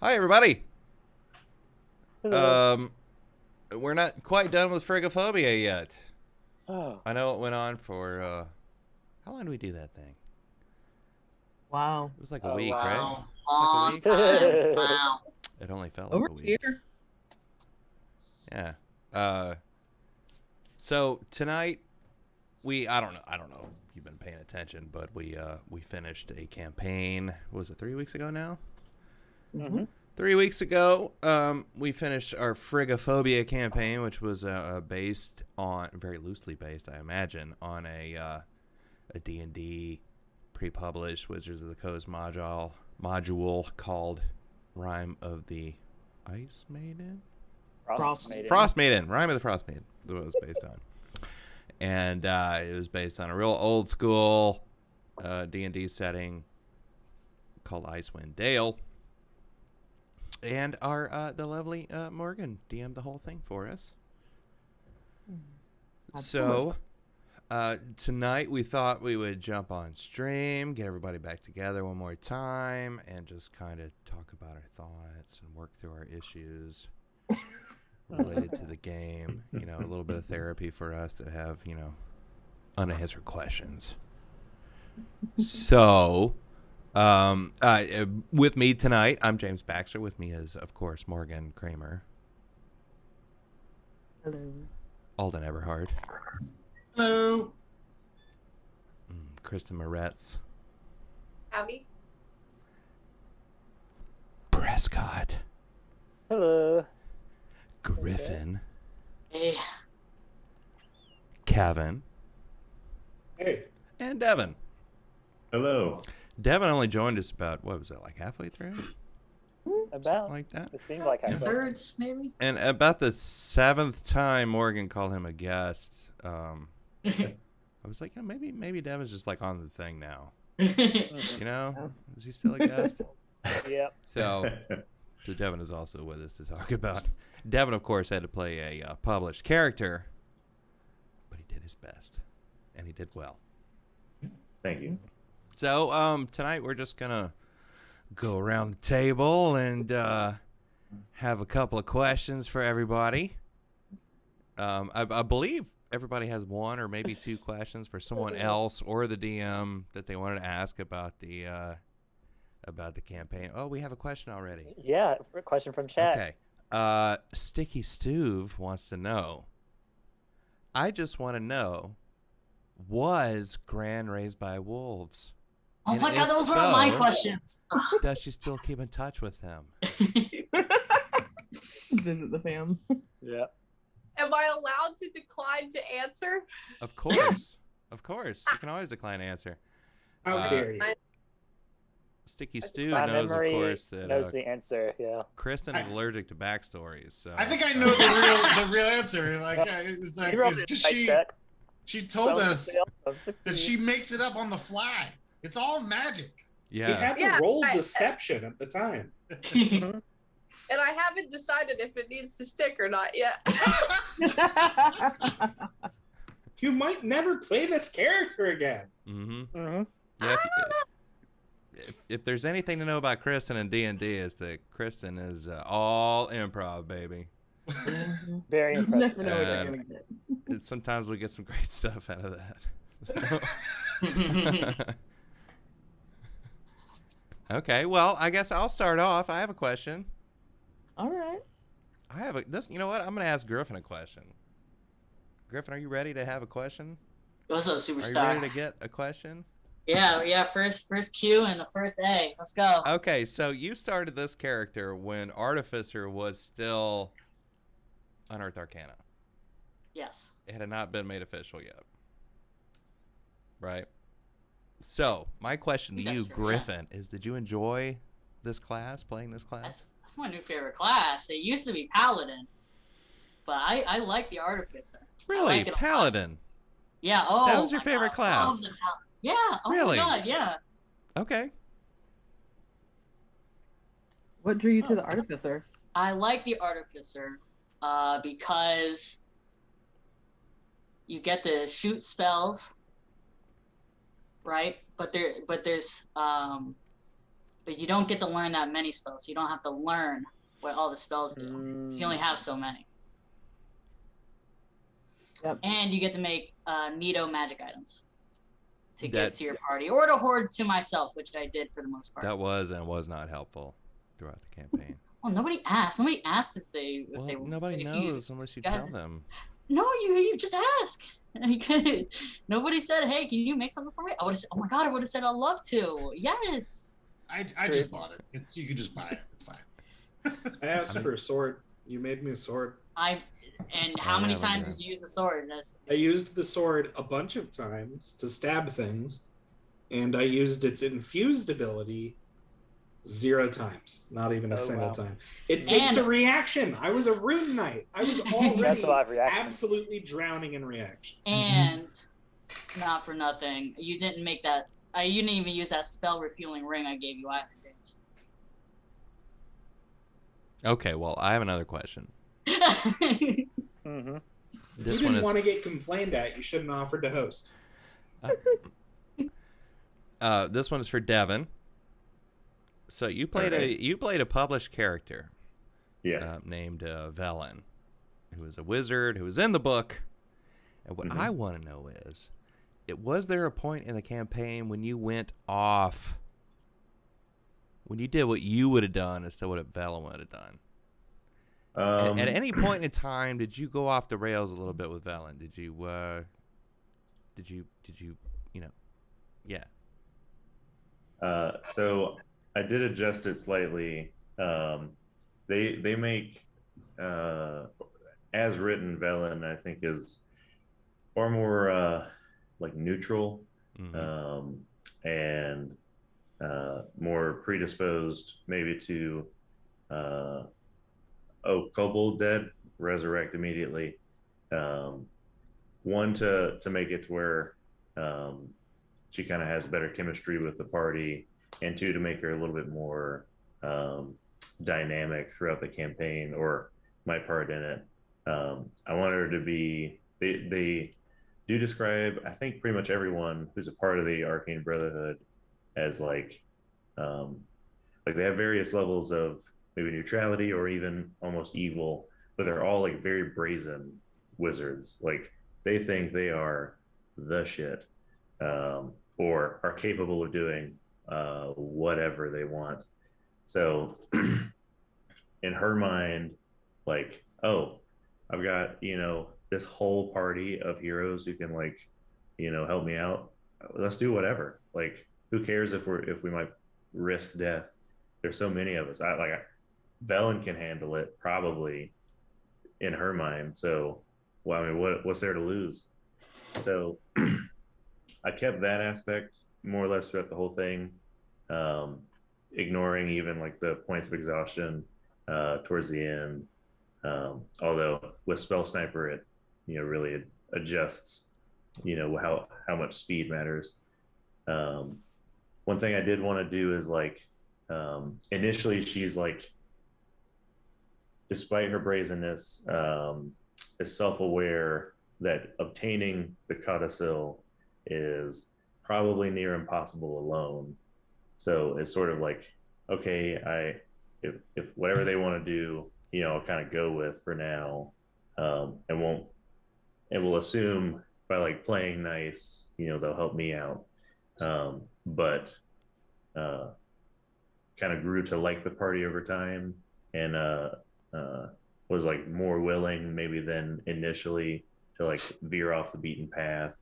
Hi, everybody. Hello. We're not quite done with Frigiphobia yet. Oh. I know it went on for, how long did we do that thing? Wow. It was like a week, right? Wow. It's like a Long week. time. Wow. It only felt Over like a week. here. Yeah. So tonight, I don't know if you've been paying attention, but we finished a campaign. What was it 3 weeks ago now? Mm-hmm. 3 weeks ago, we finished our Frigiphobia campaign, which was based on, very loosely based, I imagine, on a D&D pre-published Wizards of the Coast module called Rime of the Ice Maiden? Frost Maiden. Rime of the Frost Maiden. That's what it was based on. And it was based on a real old school D&D setting called Icewind Dale. And the lovely Morgan DM'd the whole thing for us. So tonight we thought we would jump on stream, get everybody back together one more time, and just kind of talk about our thoughts and work through our issues related to the game. You know, a little bit of therapy for us that have, unanswered questions. So... with me tonight, I'm James Baxter. With me is, of course, Morgan Kramer. Hello. Alden Everhard. Hello. Kristen Moretz. Howdy. Prescott. Hello. Griffin. Hey. Kevin. Hey. And Devin. Hello. Devin only joined us about, what was it, like halfway through? About. Something like that. It seemed like I Thirds, maybe? And about the 7th time Morgan called him a guest, I was like, maybe Devin's just like on the thing now. You know? Is he still a guest? Yep. So Devin is also with us to talk about. Devin, of course, had to play a published character, but he did his best, and he did well. Thank you. So tonight we're just gonna go around the table and have a couple of questions for everybody. I believe everybody has one or maybe two questions for someone else or the DM that they wanted to ask about the campaign. Oh, we have a question already. Yeah, a question from chat. Okay. Sticky Stove wants to know. I just want to know, was Gran raised by wolves? Oh And my god, if those were my so, questions. Does she still keep in touch with him? Visit the fam. Yeah. Am I allowed to decline to answer? Of course. Of course. You can always decline to answer. How dare you? Sticky Stew My knows, of memory course, that knows the answer. Yeah. Kristen is allergic to backstories. So I think I know the real answer. Like, it's like You wrote it's it just like that. she told us Of that 16. she makes it up on the fly. It's all magic. You yeah. had to Yeah, roll deception at the time. And I haven't decided if it needs to stick or not yet. You might never play this character again. Mm-hmm. Mm-hmm. Yeah. If there's anything to know about Kristen and D&D, is that Kristen is all improv, baby. Very You impressive. never know what you're And- gonna get. Sometimes we get some great stuff out of that. Okay, well, I guess I'll start off. I have a question. All right. You know what? I'm going to ask Griffin a question. Griffin, are you ready to have a question? What's up, Are you superstar? ready to get a question? Yeah, first Q and the first A. Let's go. Okay, so you started this character when Artificer was still Unearthed Arcana. Yes. It had not been made official yet. Right? So, my question to That's you, true, Griffin, is did you enjoy this class, playing this class? That's my new favorite class. It used to be Paladin, but I like the Artificer. I Really? like it a lot. Paladin? Yeah. Oh, That was your my favorite God, class? love the Yeah. Oh Really? my god. Yeah. Okay. What drew you to the artificer? I like the Artificer because you get to shoot spells, right? But there's but you don't get to learn that many spells. So you don't have to learn what all the spells do. So you only have so many. Yep. And you get to make neato magic items to give to your party or to hoard to myself, which I did for the most part. That was and was not helpful throughout the campaign. Well, nobody asked. Nobody asked if they. Nobody knows unless you tell them. No, you just ask. Nobody said, "Hey, can you make something for me?" I would have said, "Oh my god," I would have said, "I'd love to." Yes. I just bought it. You can just buy it. It's fine. I asked for a sword. You made me a sword. And how many times did you use the sword? I used the sword a bunch of times to stab things, and I used its infused ability 0 times. Not even a single time. It takes a reaction. I was a rune knight. I was already absolutely drowning in reaction. And not for nothing, you didn't make that. You didn't even use that spell refueling ring I gave you either, James. Okay, well, I have another question. Mm-hmm. If you didn't want to get complained at, you shouldn't have offered to host. This one is for Devin. So you played a published character, yes, named Velen, who is a wizard who was in the book. And what I want to know is, was there a point in the campaign when you went off, when you did what you would have done instead of what Velen would have done? At any point in time, did you go off the rails a little bit with Velen? Did you, yeah. So I did adjust it slightly. They make, as written, Velen, I think, is far more like neutral, and more predisposed maybe to Kobold dead, resurrect immediately. One, to make it to where she kind of has better chemistry with the party, and 2, to make her a little bit more dynamic throughout the campaign, or my part in it. I want her to be, they do describe, I think, pretty much everyone who's a part of the Arcane Brotherhood as like they have various levels of maybe neutrality or even almost evil, but they're all like very brazen wizards. Like they think they are the shit, or are capable of doing whatever they want. So in her mind, like, oh, I've got, this whole party of heroes who can help me out. Let's do whatever. Like, who cares if we might risk death? There's so many of us. Velen can handle it probably in her mind. So, well, I mean, what's there to lose? So I kept that aspect more or less throughout the whole thing, ignoring even like the points of exhaustion towards the end. Although with Spell Sniper, it really adjusts how much speed matters. One thing I did want to do is initially she's despite her brazenness, is self-aware that obtaining the codicil is probably near impossible alone. So it's sort of like, okay, if whatever they want to do, I'll kind of go with for now, and we'll assume by playing nice, they'll help me out. But kind of grew to like the party over time, and was more willing maybe than initially to veer off the beaten path,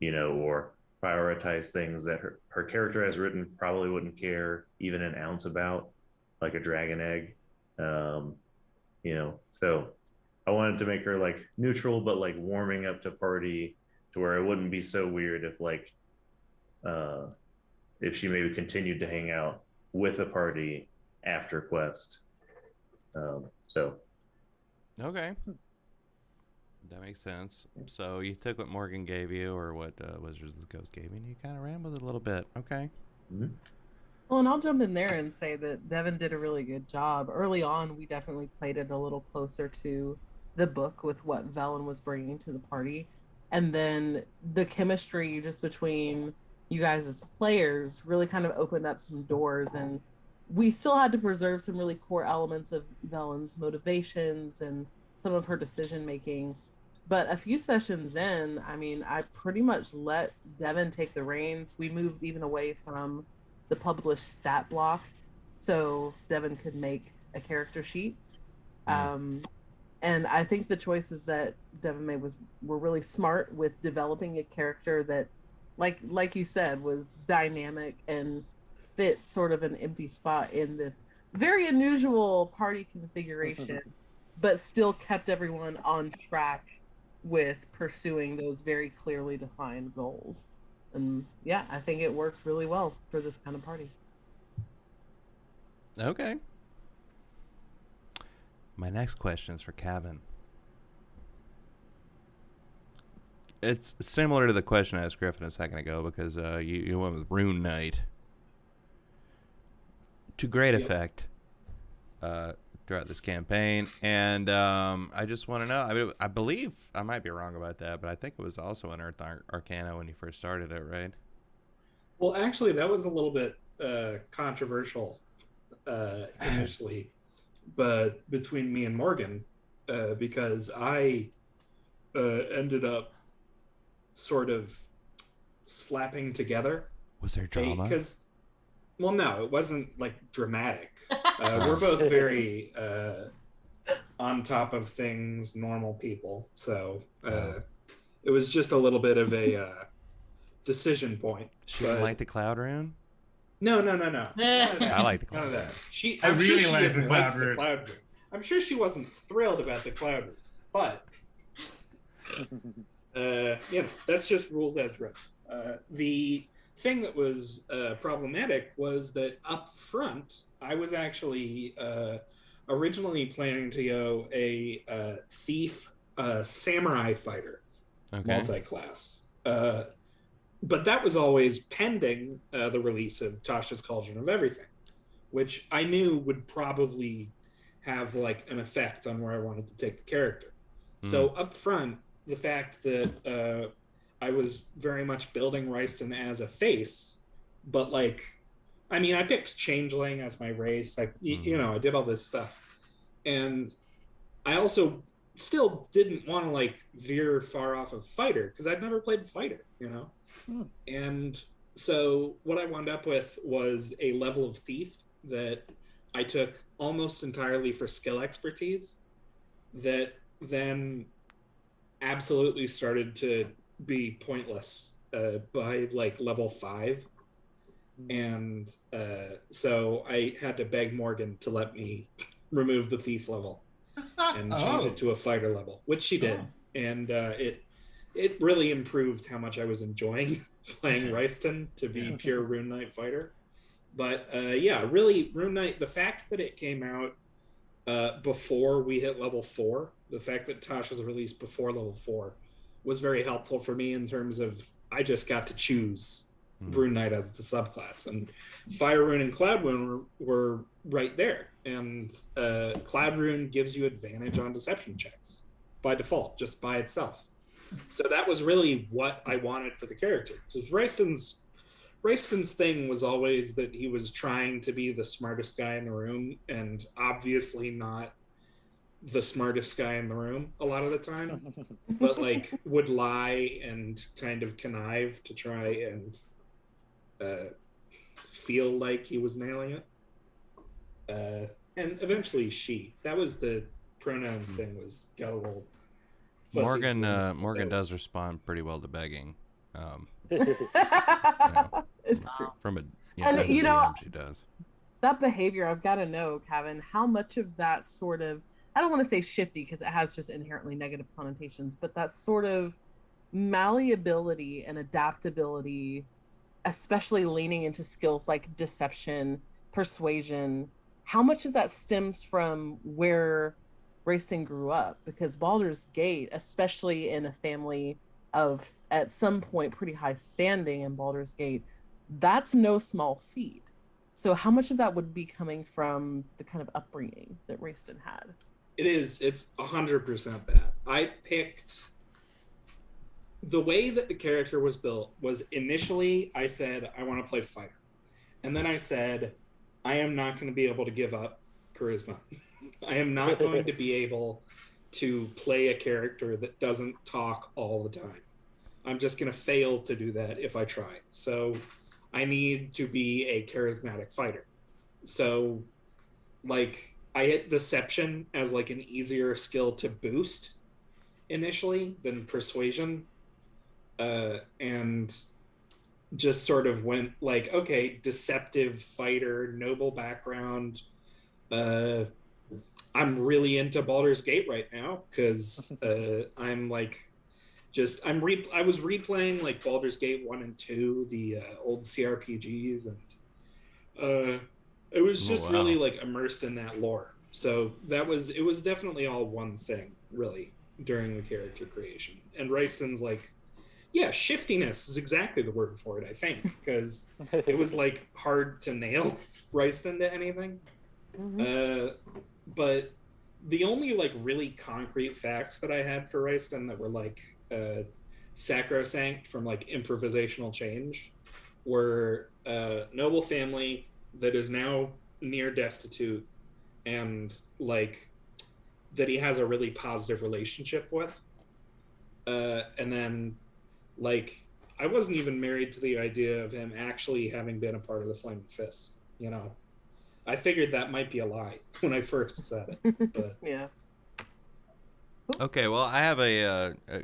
or prioritize things that her character has written probably wouldn't care even an ounce about, like a dragon egg. So I wanted to make her neutral, but warming up to party, to where it wouldn't be so weird if she maybe continued to hang out with a party after quest. Okay, that makes sense. So you took what Morgan gave you, or what Wizards of the Coast gave you, and you kind of ran with it a little bit. Okay. Mm-hmm. Well, and I'll jump in there and say that Devin did a really good job. Early on, we definitely played it a little closer to the book with what Velen was bringing to the party. And then the chemistry just between you guys as players really kind of opened up some doors. And we still had to preserve some really core elements of Velen's motivations and some of her decision making. But a few sessions in, I mean, I pretty much let Devin take the reins. We moved even away from the published stat block so Devin could make a character sheet. And I think the choices that Devin made were really smart with developing a character that, like you said, was dynamic and fit sort of an empty spot in this very unusual party configuration, but still kept everyone on track with pursuing those very clearly defined goals. And yeah, I think it worked really well for this kind of party. Okay. My next question is for Kevin. It's similar to the question I asked Griffin a second ago because you went with Rune Knight. To great effect throughout this campaign. And I just want to know, I mean, I believe, I might be wrong about that, but I think it was also an Earth Arcana when you first started it, right? Well, actually, that was a little bit controversial initially, but between me and Morgan, because I ended up sort of slapping together. Was there drama? Because, well, no, it wasn't like dramatic. We're both very on top of things, normal people. So it was just a little bit of a decision point. She didn't like the Cloud Rune? No. I like the Cloud None of Rune. that. I really sure like didn't the Cloud the Rune. Cloud Rune. I'm sure she wasn't thrilled about the Cloud Rune, but that's just rules as written. The thing that was problematic was that up front, I was actually originally planning to go a thief samurai fighter multi-class. But that was always pending the release of Tasha's Cauldron of Everything, which I knew would probably have like an effect on where I wanted to take the character. So up front, the fact that I was very much building Ryston as a face, but like, I mean, I picked Changeling as my race. I did all this stuff. And I also still didn't want to like veer far off of Fighter because I'd never played Fighter, And so what I wound up with was a level of Thief that I took almost entirely for skill expertise that then absolutely started to be pointless by like level 5. And so I had to beg Morgan to let me remove the Thief level and change it to a Fighter level, which she did. And it really improved how much I was enjoying playing Ryston to be pure Rune Knight fighter. But really, Rune Knight, the fact that it came out before we hit level 4, the fact that Tasha's released before level 4 was very helpful for me in terms of I just got to choose Rune Knight as the subclass. And Fire Rune and Cloud Rune were right there. And Cloud Rune gives you advantage on deception checks by default, just by itself. So that was really what I wanted for the character. So Ryston's thing was always that he was trying to be the smartest guy in the room, and obviously not the smartest guy in the room a lot of the time, but like would lie and kind of connive to try and feel like he was nailing it. And eventually that was the pronouns thing got a little fussy. Morgan does respond pretty well to begging. It's true. From a and DM, she does. That behavior, I've got to know, Kevin, how much of that sort of, I don't want to say shifty because it has just inherently negative connotations, but that sort of malleability and adaptability, especially leaning into skills like deception, persuasion, how much of that stems from where Ryston grew up? Because Baldur's Gate, especially in a family of, at some point, pretty high standing in Baldur's Gate, that's no small feat. So how much of that would be coming from the kind of upbringing that Ryston had? It's 100% that. I picked the way that the character was built was initially I said I want to play fighter, and then I said I am not going to be able to give up charisma. I am not going to be able to play a character that doesn't talk all the time. I'm just going to fail to do that if I try. So I need to be a charismatic fighter. So like I hit deception as like an easier skill to boost initially than persuasion. And just sort of went like, okay, deceptive fighter, noble background. I'm really into Baldur's Gate right now because I'm like, I was replaying like Baldur's Gate 1 and 2, the old CRPGs, and it was just really like immersed in that lore. So it was definitely all one thing really during the character creation. And Ryston's like, yeah, shiftiness is exactly the word for it, I think, because it was like hard to nail Ryston to anything. But the only like really concrete facts that I had for Ryston that were like sacrosanct from like improvisational change were noble family that is now near destitute, and like that he has a really positive relationship with, and then like I wasn't even married to the idea of him actually having been a part of the Flaming Fist. You know, I figured that might be a lie when I first said it. But Yeah. Okay, well, I have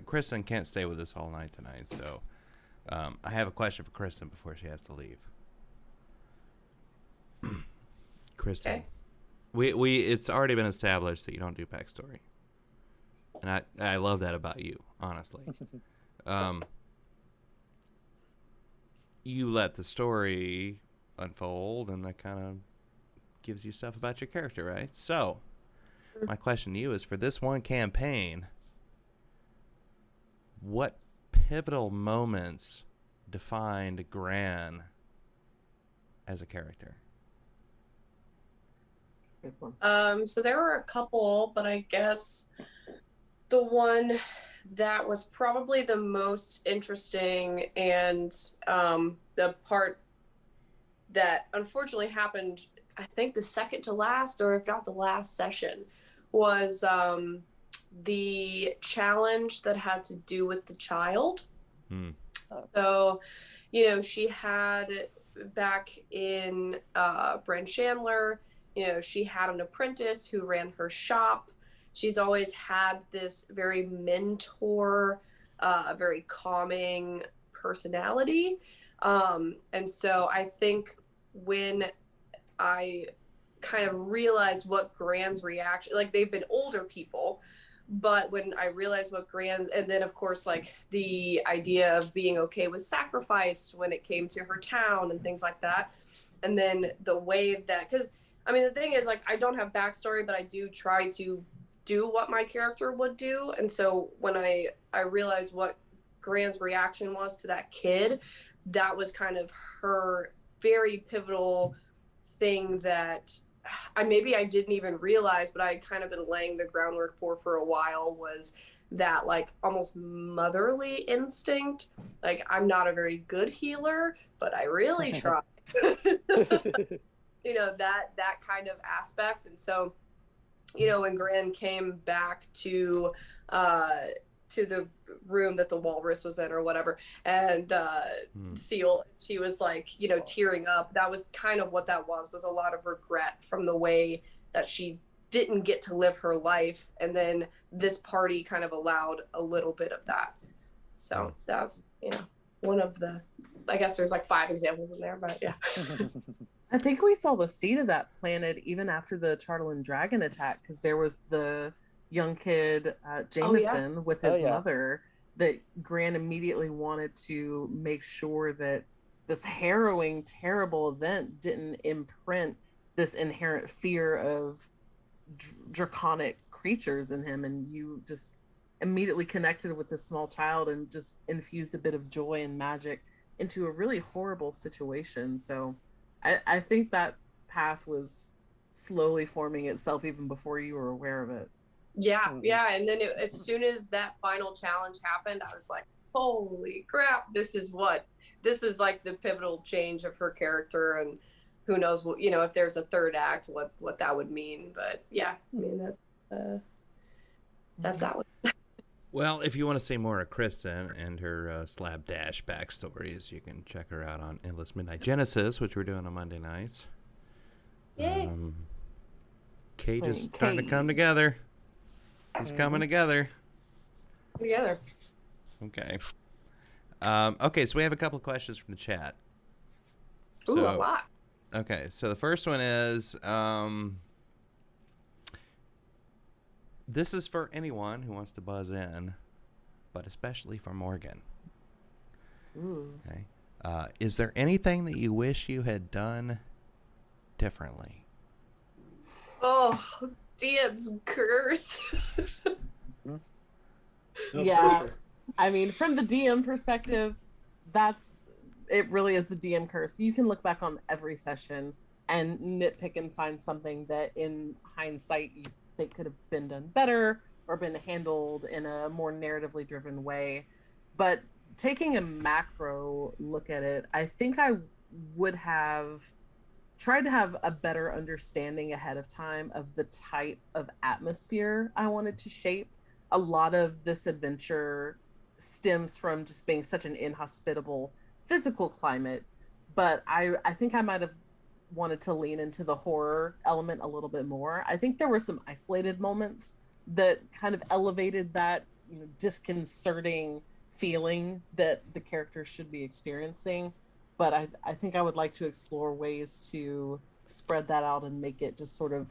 Kristen can't stay with us all night tonight, so I have a question for Kristen before she has to leave. Kristen, Okay. we it's already been established that you don't do backstory, and I love that about you, honestly. You let the story unfold, and that kind of gives you stuff about your character, right? So, my question to you is, for this one campaign, what pivotal moments defined Gran as a character? Good one. So there were a couple, but I guess the one that was probably the most interesting, and the part that unfortunately happened, I think the second to last, or if not the last session, was the challenge that had to do with the child. So, you know, she had back in Brand Chandler, you know, she had an apprentice who ran her shop. She's always had this very mentor, very calming personality. And so I think when I kind of realized what Gran's reaction, like they've been older people, but when I realized what Gran's, and then of course, like the idea of being okay with sacrifice when it came to her town and things like that. And then the way that, because I mean, the thing is, like, I don't have backstory, but I do try to do what my character would do. And so when I realized what Gran's reaction was to that kid, that was kind of her very pivotal thing that I didn't even realize, but I kind of been laying the groundwork for a while, was that like almost motherly instinct. Like, I'm not a very good healer, but I really try. You know, that kind of aspect. And so, you know, when Gran came back to the room that the walrus was in or whatever, and Seal, she was like, you know, tearing up. That was kind of what that was a lot of regret from the way that she didn't get to live her life. And then this party kind of allowed a little bit of that. So that's, you know, one of the, I guess there's like 5 examples in there, but yeah. I think we saw the seed of that planted even after the Chartland Dragon attack, because there was the young kid, Jameson, with his mother, that Gran immediately wanted to make sure that this harrowing, terrible event didn't imprint this inherent fear of draconic creatures in him. And you just immediately connected with this small child and just infused a bit of joy and magic into a really horrible situation. So I think that path was slowly forming itself even before you were aware of it. Yeah. And then as soon as that final challenge happened, I was like, holy crap, this is like the pivotal change of her character. And who knows what, if there's a third act, what that would mean. But yeah, I mean, that's that one. Well, if you want to see more of Kristen and her slapdash backstories, you can check her out on Endless Midnight Genesis, which we're doing on Monday nights. Yay. Cage is starting to come together. He's coming together. Together. Okay. Okay, so we have a couple of questions from the chat. Ooh, a lot. Okay, so the first one is, this is for anyone who wants to buzz in, but especially for Morgan. Ooh. Okay. Is there anything that you wish you had done differently? Oh, DM's curse. Yeah. I mean, from the DM perspective, it really is the DM curse. You can look back on every session and nitpick and find something that in hindsight you think could have been done better or been handled in a more narratively driven way. But taking a macro look at it, I think I would have tried to have a better understanding ahead of time of the type of atmosphere I wanted to shape. A lot of this adventure stems from just being such an inhospitable physical climate, but I think I might have wanted to lean into the horror element a little bit more. I think there were some isolated moments that kind of elevated that disconcerting feeling that the characters should be experiencing, but I think I would like to explore ways to spread that out and make it just sort of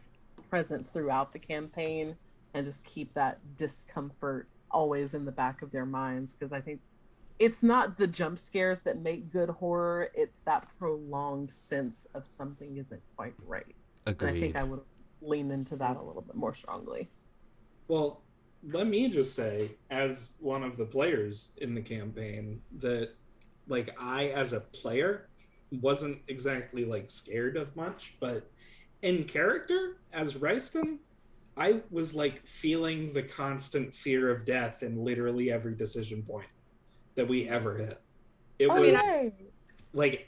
present throughout the campaign and just keep that discomfort always in the back of their minds, because I think it's not the jump scares that make good horror, it's that prolonged sense of something isn't quite right. Agreed. And I think I would lean into that a little bit more strongly. Well, let me just say, as one of the players in the campaign, that like I as a player wasn't exactly like scared of much, but in character as Ryston, I was like feeling the constant fear of death in literally every decision point that we ever hit. It was like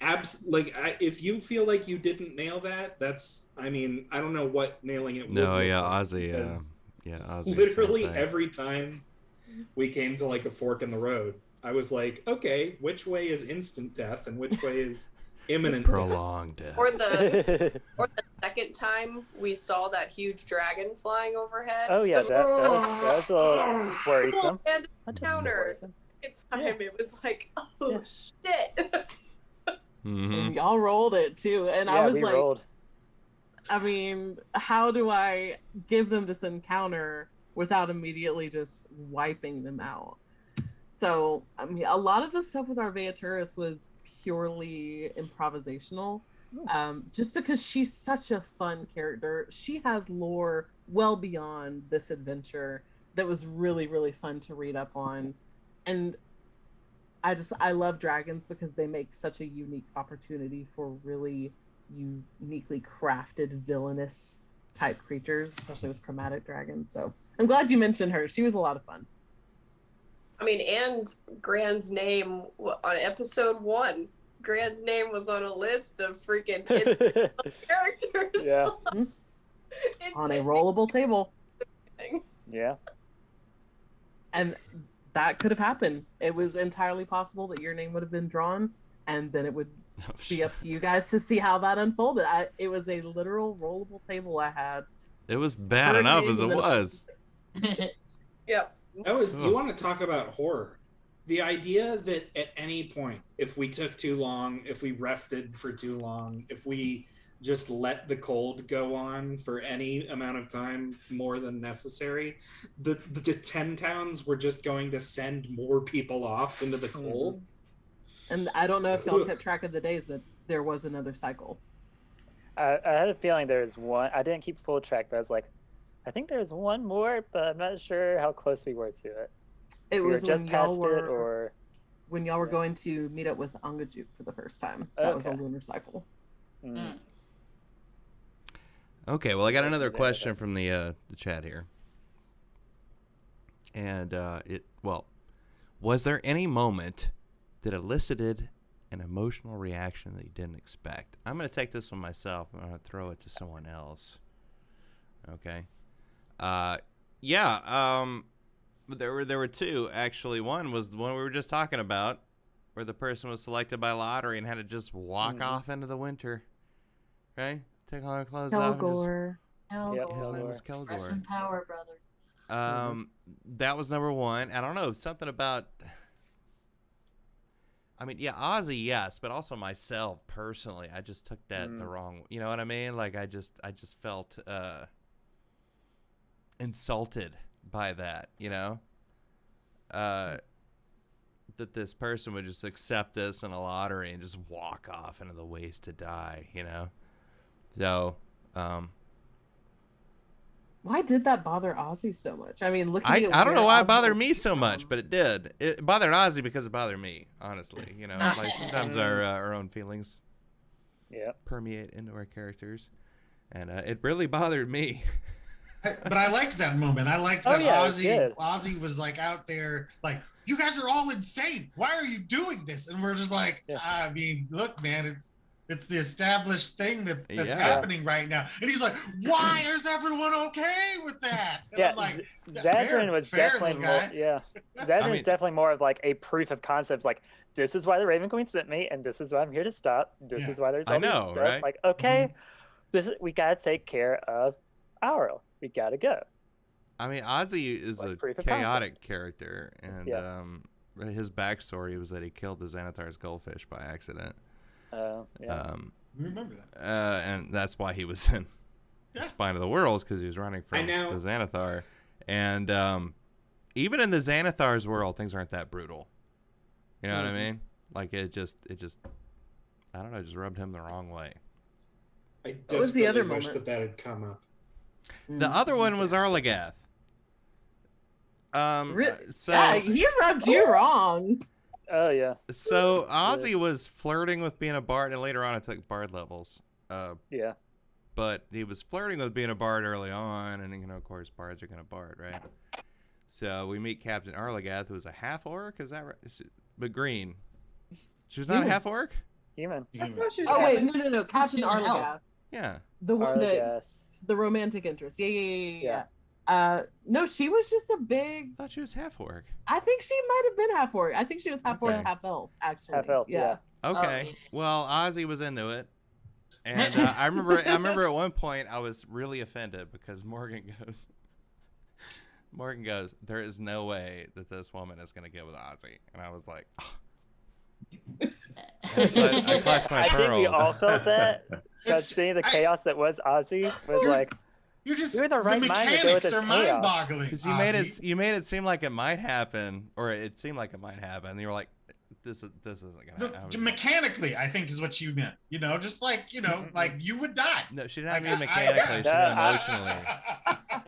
if you feel like you didn't nail that, that's, I mean, I don't know what nailing it would No, look yeah, like, Ozzy, Ozzy. literally every time we came to like a fork in the road, I was like, okay, which way is instant death and which way is imminent prolonged death? Or the second time we saw that huge dragon flying overhead. Oh yeah, that was a little worrisome. And encounters. Time it was like, oh shit. And y'all rolled it too, and I was like, rolled. I mean, how do I give them this encounter without immediately just wiping them out? So, I mean, a lot of the stuff with our Veaturis was purely improvisational. Just because she's such a fun character. She has lore well beyond this adventure that was really, really fun to read up on. And I love dragons because they make such a unique opportunity for really uniquely crafted villainous type creatures, especially with chromatic dragons. So I'm glad you mentioned her. She was a lot of fun. I mean, and Gran's name on episode 1, Gran's name was on a list of freaking characters. Yeah. On a rollable table. Yeah. And that could have happened. It was entirely possible that your name would have been drawn, and then it would be up to you guys to see how that unfolded. It was a literal rollable table I had. It was bad enough as it was. Yep. That was, you want to talk about horror. The idea that at any point, if we took too long, if we rested for too long, if we just let the cold go on for any amount of time more than necessary, the 10 towns were just going to send more people off into the cold. And I don't know if y'all kept track of the days, but there was another cycle. I had a feeling there was one. I didn't keep full track, but I was like, I think there's one more, but I'm not sure how close we were to it. It was just when y'all past were, it, or when y'all were going to meet up with Angajuk for the first time. That was a lunar cycle. Okay, well, I got another question from the chat here. And was there any moment that elicited an emotional reaction that you didn't expect. I'm going to take this one myself. I'm going to throw it to someone else. Okay. There were two, actually. One was the one we were just talking about, where the person was selected by lottery and had to just walk off into the winter. Okay? Take all their clothes off. Kelgore. His name was Rest Kelgore. in power, brother. That was number one. I don't know, something about... I mean, yeah, Ozzy, yes, but also myself personally. I just took that the wrong... You know what I mean? Like, I just felt insulted by that, you know? That this person would just accept this in a lottery and just walk off into the waste to die, you know? So, why did that bother Ozzy so much? I mean, I don't know why it bothered me so much, but it did. It bothered Ozzy because it bothered me, honestly. You know, like sometimes our own feelings permeate into our characters, and it really bothered me. But I liked that moment. I liked that Ozzy was like out there, like, you guys are all insane. Why are you doing this? And we're just like, I mean, look, man, it's the established thing that's happening right now. And he's like, why is everyone okay with that? And I'm like, Zadrin was definitely more, Zadrin is definitely more of like a proof of concepts. Like, this is why the Raven Queen sent me, and this is why I'm here to stop. This is why there's all this stuff. Right? Like, okay, we gotta take care of Auril. We gotta go. I mean, Ozzy is a chaotic character, and his backstory was that he killed the Xanathar's goldfish by accident. We remember that. And that's why he was in Spine of the Worlds, because he was running from the Xanathar. And even in the Xanathar's world, things aren't that brutal. You know what I mean? Like, it just, I don't know, just rubbed him the wrong way. I desperately wish that had come up. The other one was Arlagath. He rubbed you wrong. Oh yeah. So Ozzy was flirting with being a bard, and later on I took bard levels. But he was flirting with being a bard early on, and you know, of course, bards are gonna bard, right? So we meet Captain Arlagath, who was a half orc. Is that right? But green. She was not a half orc. Human. Oh wait, no. Captain Arlagath. Yeah. The one the romantic interest. Yeah. No, she was just a big... I thought she was half orc. I think she might have been half orc. I think she was half orc, half elf, actually. Half elf, yeah. Okay. Well, Ozzy was into it. And I remember at one point I was really offended because Morgan goes, there is no way that this woman is going to get with Ozzy. And I was like, oh. I clutched my pearls. I think we all felt that. Because seeing the chaos that was Ozzy was like, you're the right mind to go with this chaos. Because you made it seem like it might happen, or it seemed like it might happen. And you were like, this isn't gonna happen. Mechanically, I think is what you meant. You know, just like, you know, like you would die. No, she didn't mean mechanically. She meant emotionally.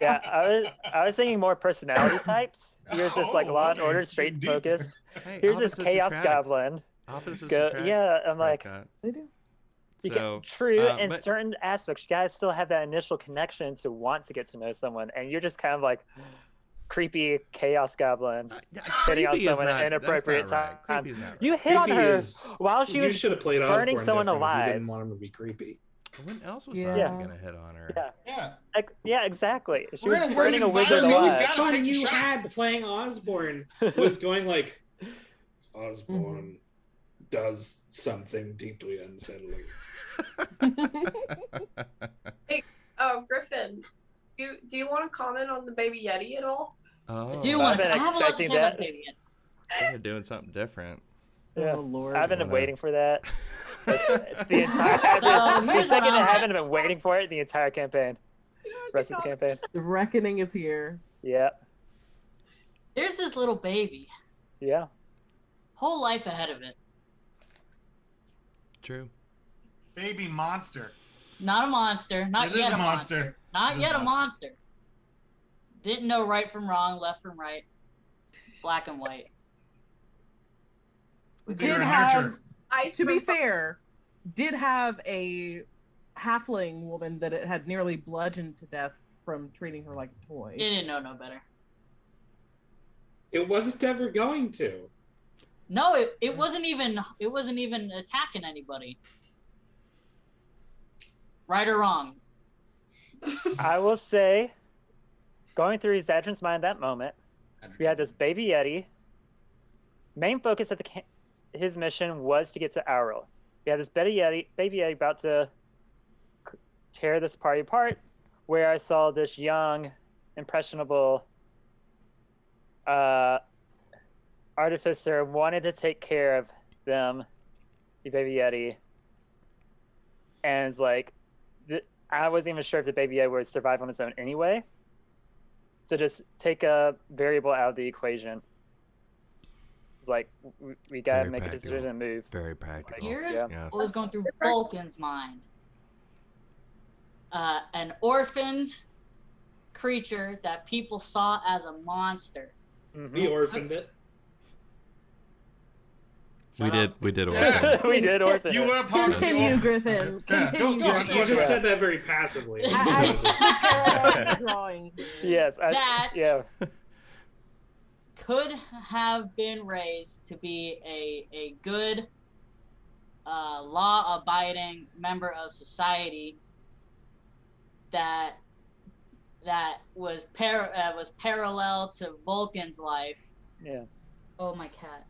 Yeah, I was thinking more personality types. Here's this like Law and Order, straight focused. Hey, here's this chaos goblin. Opposites Yeah, I'm like, they do. True, in certain aspects, you guys still have that initial connection to want to get to know someone, and you're just kind of like creepy chaos goblin hitting on someone at inappropriate time. You hit on her while she was burning someone alive. You didn't want him to be creepy. When else was Ozzy gonna hit on her? Yeah, exactly. She was burning a wizard alive. The most fun you had playing Osborne was going like, Osborne does something deeply unsettling. Hey, Griffin, do you want to comment on the baby Yeti at all? Oh, I have a lot to say about the baby Yeti. They're doing something different. Yeah. Oh Lord. I've been waiting for that. The entire second I haven't been waiting for it the entire campaign. Rest of the campaign. The reckoning is here. Yeah. There's this little baby. Yeah. Whole life ahead of it. True. Baby monster. Not a monster. Not It yet is a monster. Not yet a monster. Didn't know right from wrong, left from right, black and white. Did have, to be fair, did have a halfling woman that it had nearly bludgeoned to death from treating her like a toy. It didn't know no better. It wasn't ever going to. No, it wasn't even attacking anybody. Right or wrong? I will say, going through Zadrin's mind at that moment, we had this baby Yeti. Main focus of his mission was to get to Auril. We had this baby Yeti about to tear this party apart, where I saw this young, impressionable artificer wanted to take care of them, the baby Yeti, and it's like, I wasn't even sure if the baby Yeti would survive on its own anyway. So just take a variable out of the equation. It's like, we gotta make a decision and move. Very practical. Here's what was going through Vulcan's mind. An orphaned creature that people saw as a monster. We orphaned it. We did orphan. We did orphan. You were part Continue, Griffin. Continue. You just said that very passively. Drawing. Yes. That could have been raised to be a good, law-abiding member of society that was parallel to Vulcan's life. Yeah. Oh, my cat.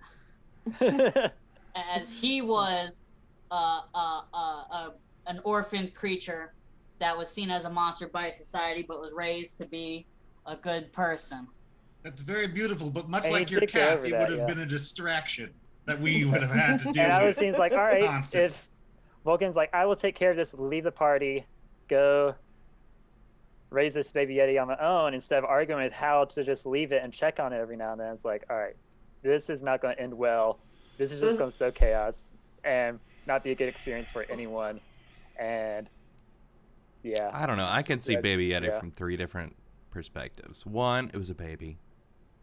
As he was an orphaned creature that was seen as a monster by society, but was raised to be a good person. That's very beautiful, but much like your cat, it would have been a distraction that we would have had to deal with. And I was seems like, all right, if Vulcan's like, I will take care of this, leave the party, go raise this baby Yeti on my own, instead of arguing with how to just leave it and check on it every now and then. It's like, all right, this is not going to end well. This is just going to sow chaos and not be a good experience for anyone. And yeah, I don't know. I can see Baby Yeti from 3 different perspectives. One, it was a baby.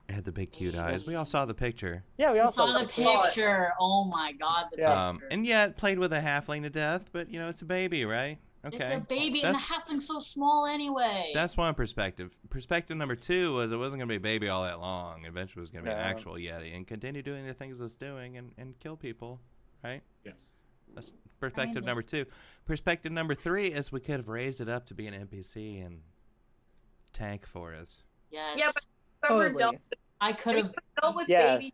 It had the big cute eyes. We all saw the picture. Yeah, we all saw the picture. Oh my god, the picture. And yet played with a halfling to death, but you know, it's a baby, right? Okay. It's a baby, and the halfling's so small anyway. That's one perspective. Perspective number 2 was it wasn't going to be a baby all that long. Eventually it was going to be an actual Yeti and continue doing the things it's doing and kill people, right? Yes. That's perspective number 2. Perspective number 3 is we could have raised it up to be an NPC and tank for us. Yes. Yeah, but totally. I could have dealt with baby,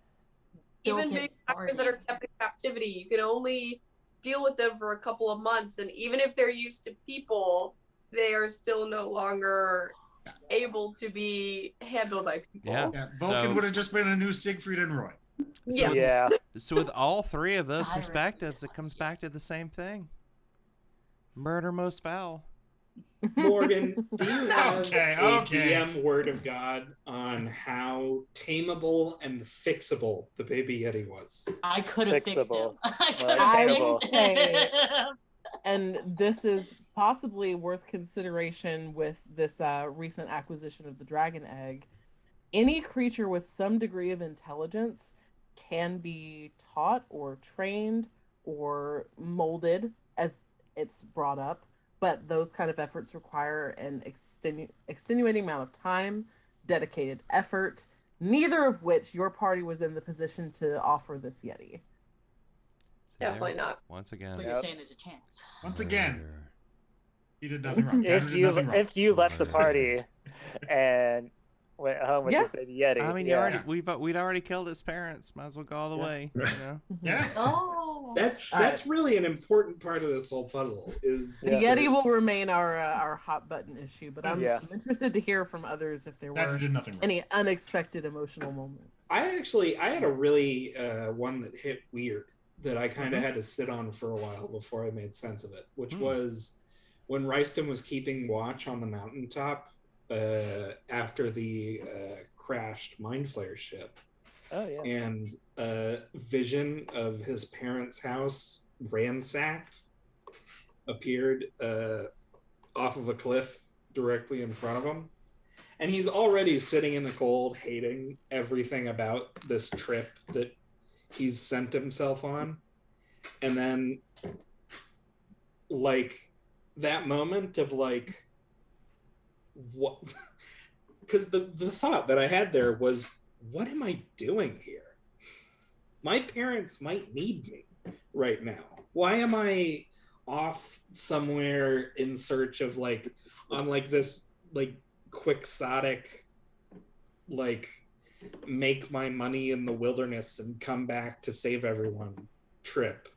even baby factors that are kept in captivity. You can only deal with them for a couple of months, and even if they're used to people, they are still no longer able to be handled by people. Yeah. Vulcan would have just been a new Siegfried and Roy. So with all 3 of those perspectives, it comes back to the same thing. Murder most foul. Morgan, do you have a DM word of God on how tameable and fixable the baby Yeti was? I could have fixed him. I will say, and this is possibly worth consideration with this recent acquisition of the dragon egg, any creature with some degree of intelligence can be taught or trained or molded as it's brought up. But those kind of efforts require an extenuating amount of time, dedicated effort, neither of which your party was in the position to offer this Yeti. Definitely not. Once again. But you're saying there's a chance. Once again. He did nothing wrong. If you left the party and went home with this baby Yeti. I mean, we'd already killed his parents. Might as well go all the way. You know? Yeah. Oh. That's really an important part of this whole puzzle. Is the Yeti will remain our hot button issue, but I'm interested to hear from others if there were any unexpected emotional moments. I had a really one that hit weird that I kind of had to sit on for a while before I made sense of it, which was when Ryston was keeping watch on the mountaintop after the crashed Mind Flayer ship. Oh, yeah. And a vision of his parents' house ransacked appeared off of a cliff directly in front of him. And he's already sitting in the cold, hating everything about this trip that he's sent himself on. And then, like, that moment of, like, what? Because the thought that I had there was, what am I doing here? My parents might need me right now. Why am I off somewhere in search of like on like this like quixotic like make my money in the wilderness and come back to save everyone trip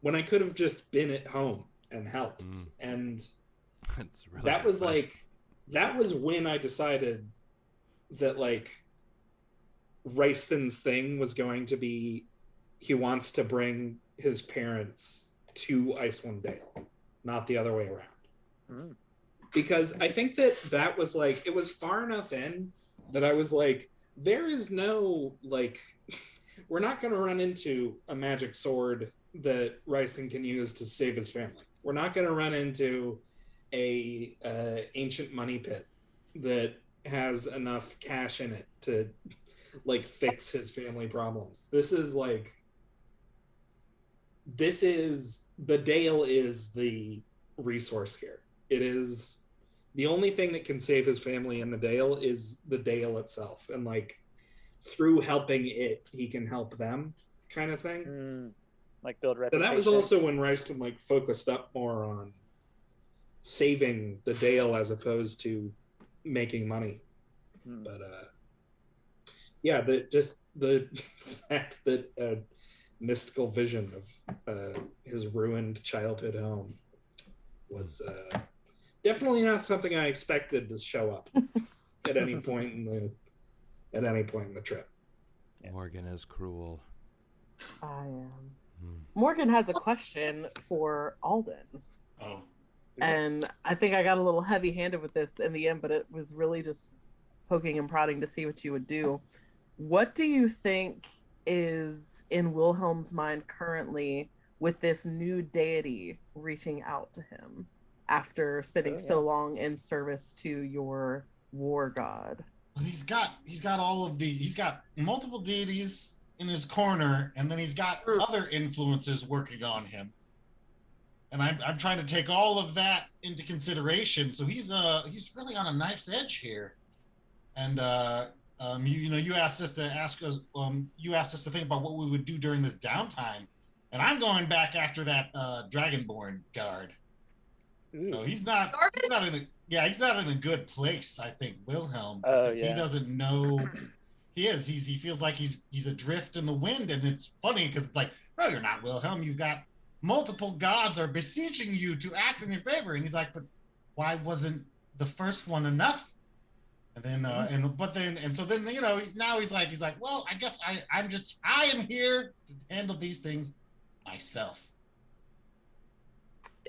when I could have just been at home and helped? And really that was question. Like that was when I decided that like Ryston's thing was going to be he wants to bring his parents to Icewind Dale, not the other way around. Because I think that was like it was far enough in that I was like, there is no like we're not going to run into a magic sword that Ryston can use to save his family. We're not going to run into a ancient money pit that has enough cash in it to like fix his family problems. This is the Dale is the resource here. It is the only thing that can save his family in the Dale is the Dale itself, and like through helping it he can help them, kind of thing. Like build reputation. So that was also when Ryston like focused up more on saving the Dale as opposed to making money. But yeah, the fact that mystical vision of his ruined childhood home was definitely not something I expected to show up at any point in the trip. Morgan is cruel. I am. Morgan has a question for Alden. Oh. And I think I got a little heavy-handed with this in the end, but it was really just poking and prodding to see what you would do. What do you think is in Wilhelm's mind currently with this new deity reaching out to him after spending so long in service to your war god? He's got multiple deities in his corner, and then he's got other influences working on him. And I'm trying to take all of that into consideration. So he's really on a knife's edge here. And you asked us to think about what we would do during this downtime, and I'm going back after that Dragonborn guard. So he's not in a good place, I think, Wilhelm, because he doesn't know he feels like he's adrift in the wind. And it's funny because it's like, no, you're not Wilhelm. You've got multiple gods are beseeching you to act in your favor. And he's like, but why wasn't the first one enough? And then now he's like, well, I guess I am here to handle these things myself.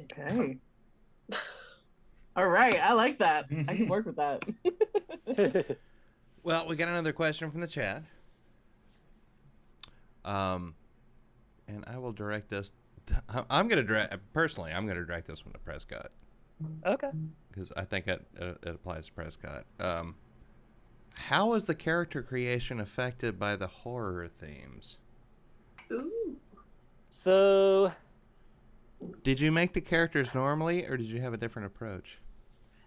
Okay. All right, I like that. I can work with that. Well, we got another question from the chat. And I will direct this. I'm going to direct this one to Prescott. Okay. Because I think it applies to Prescott. How is the character creation affected by the horror themes? Ooh. So, did you make the characters normally, or did you have a different approach?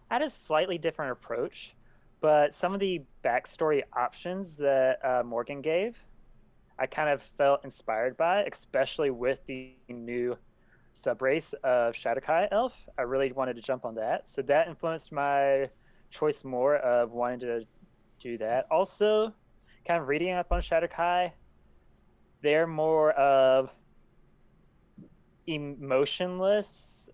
I had a slightly different approach, but some of the backstory options that Morgan gave, I kind of felt inspired by, especially with the new subrace of Shadowkai Elf. I really wanted to jump on that. So that influenced my choice more of wanting to do that. Also, kind of reading up on Shadowkai, they're more of emotionless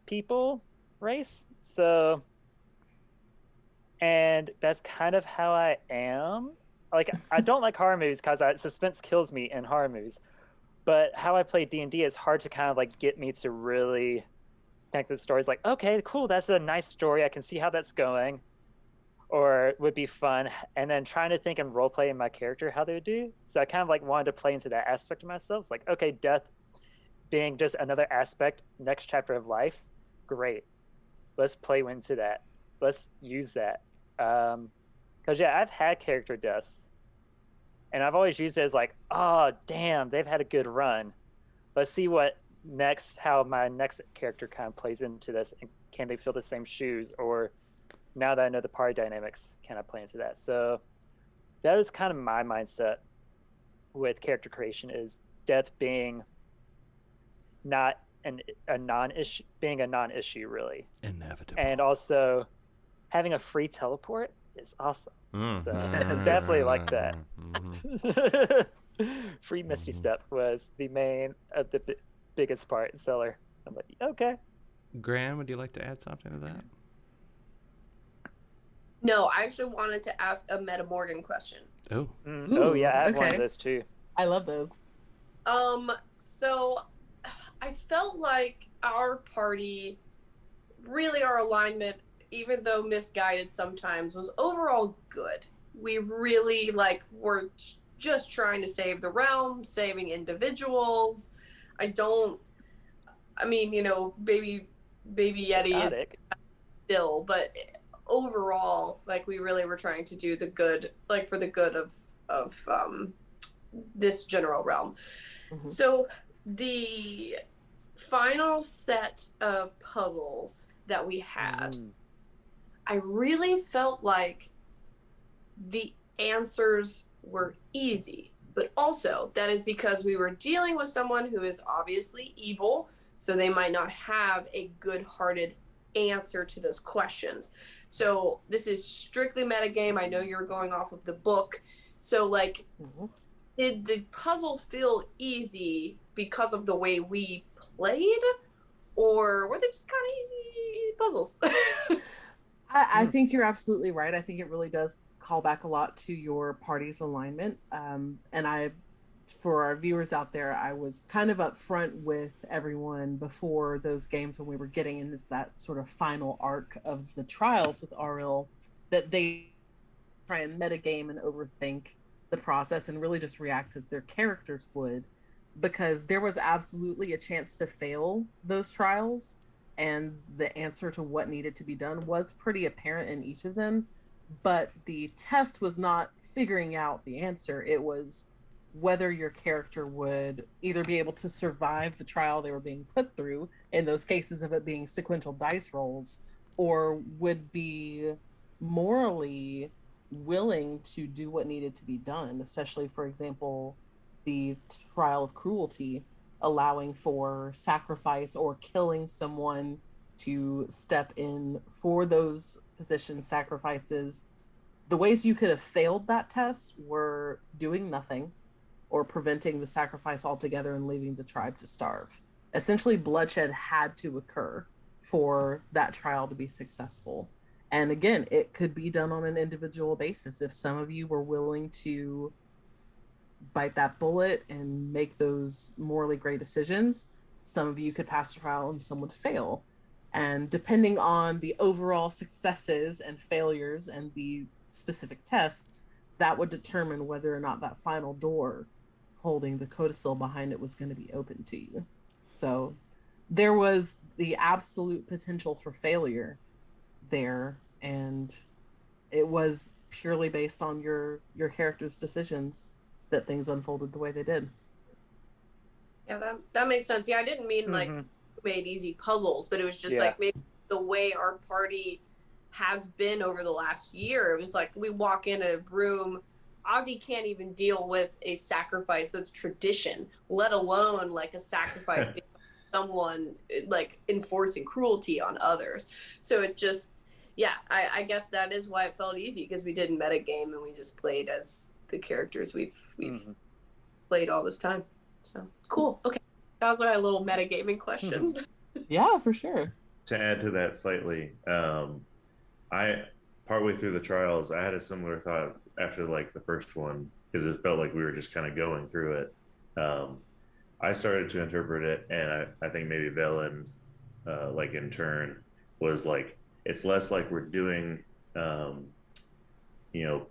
people race. So, and that's kind of how I am. Like, I don't like horror movies because suspense kills me in horror movies. But how I play D&D is hard to kind of like get me to really connect the stories. Like, okay, cool, that's a nice story. I can see how that's going, or it would be fun. And then trying to think and role play in my character how they would do. So I kind of like wanted to play into that aspect of myself. It's like, okay, death being just another aspect, next chapter of life, great. Let's play into that. Let's use that. Because yeah, I've had character deaths, and I've always used it as like, oh damn, they've had a good run. Let's see how my next character kind of plays into this, and can they fill the same shoes? Or now that I know the party dynamics, can I play into that? So that was kind of my mindset with character creation is death being not a non-issue, being a non-issue really, inevitable, and also having a free teleport is awesome. So definitely like that. Free Misty Step was the main of the biggest part in Cellar. I'm like, okay. Graham, would you like to add something to that? No, I actually wanted to ask a Meta Morgan question. Oh. Oh yeah, I have one of those too. I love those. So I felt like our party, really our alignment, even though misguided sometimes, was overall good. We really were just trying to save the realm, saving individuals. Baby Yeti is still, but overall, we really were trying to do the good, for the good of this general realm. Mm-hmm. So the final set of puzzles that we had, I really felt like the answers were easy, but also that is because we were dealing with someone who is obviously evil, so they might not have a good-hearted answer to those questions. So this is strictly metagame. I know you're going off of the book. So did the puzzles feel easy because of the way we played, or were they just kind of easy puzzles? I think you're absolutely right. I think it really does call back a lot to your party's alignment. And for our viewers out there, I was kind of upfront with everyone before those games when we were getting into that sort of final arc of the trials with Ariel, that they try and metagame and overthink the process and really just react as their characters would, because there was absolutely a chance to fail those trials, and the answer to what needed to be done was pretty apparent in each of them. But the test was not figuring out the answer. It was whether your character would either be able to survive the trial they were being put through, in those cases of it being sequential dice rolls, or would be morally willing to do what needed to be done, especially, for example, the trial of cruelty, allowing for sacrifice or killing someone to step in for those position sacrifices. The ways you could have failed that test were doing nothing or preventing the sacrifice altogether and leaving the tribe to starve. Essentially, bloodshed had to occur for that trial to be successful. And again, it could be done on an individual basis. If some of you were willing to bite that bullet and make those morally great decisions, some of you could pass the trial and some would fail. And depending on the overall successes and failures and the specific tests, that would determine whether or not that final door holding the codicil behind it was going to be open to you. So there was the absolute potential for failure there, and it was purely based on your character's decisions that things unfolded the way they did. Yeah, that makes sense. Yeah, I didn't mean made easy puzzles, but it was just maybe the way our party has been over the last year. It was we walk in a room, Ozzy can't even deal with a sacrifice that's tradition, let alone a sacrifice being someone enforcing cruelty on others. So it just, I guess that is why it felt easy, because we didn't metagame and we just played as the characters we've played all this time. So cool. Okay, that was my little metagaming question. Yeah, for sure. To add to that slightly, I partway through the trials, I had a similar thought after the first one, because it felt like we were just kind of going through it. I started to interpret it, and I think maybe Velen, in turn, was it's less we're doing,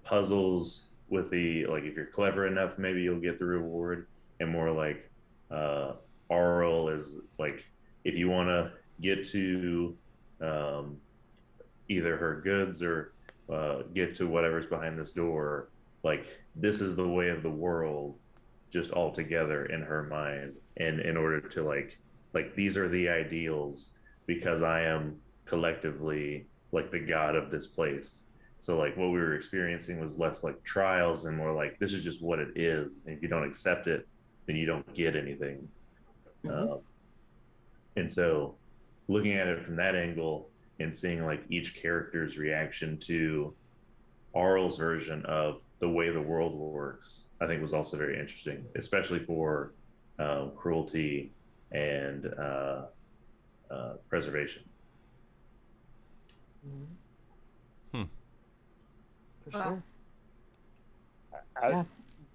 puzzles with the, if you're clever enough, maybe you'll get the reward, and more Aurel is if you want to get to either her goods or get to whatever's behind this door, this is the way of the world, just all together in her mind, and in order to these are the ideals, because I am collectively the god of this place, So like what we were experiencing was less like trials and more like this is just what it is. And if you don't accept it, then you don't get anything. And so looking at it from that angle and seeing like each character's reaction to Arl's version of the way the world works, I think was also very interesting, especially for cruelty and preservation. For sure.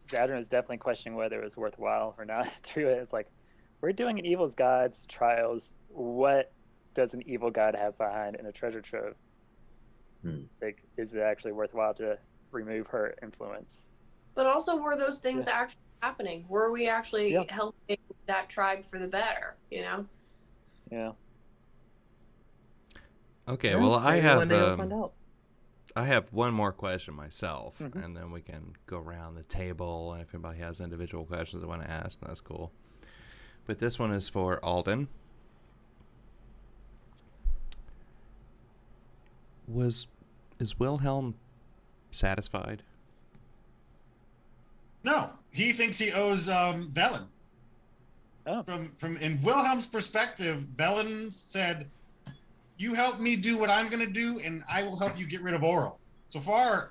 Zadrin is definitely questioning whether it was worthwhile or not through it. It's like, we're doing an evil god's trials. What does an evil god have behind in a treasure trove? Like, is it actually worthwhile to remove her influence? But also, were those things actually happening? Were we actually helping that tribe for the better? You know? Yeah. Okay. Well, I have one more question myself, and then we can go around the table. And if anybody has individual questions they want to ask, that's cool. But this one is for Alden. Is Wilhelm satisfied? No, he thinks he owes Velen. Oh. From in Wilhelm's perspective, Velen said, "You help me do what I'm going to do, and I will help you get rid of Aurel." So far,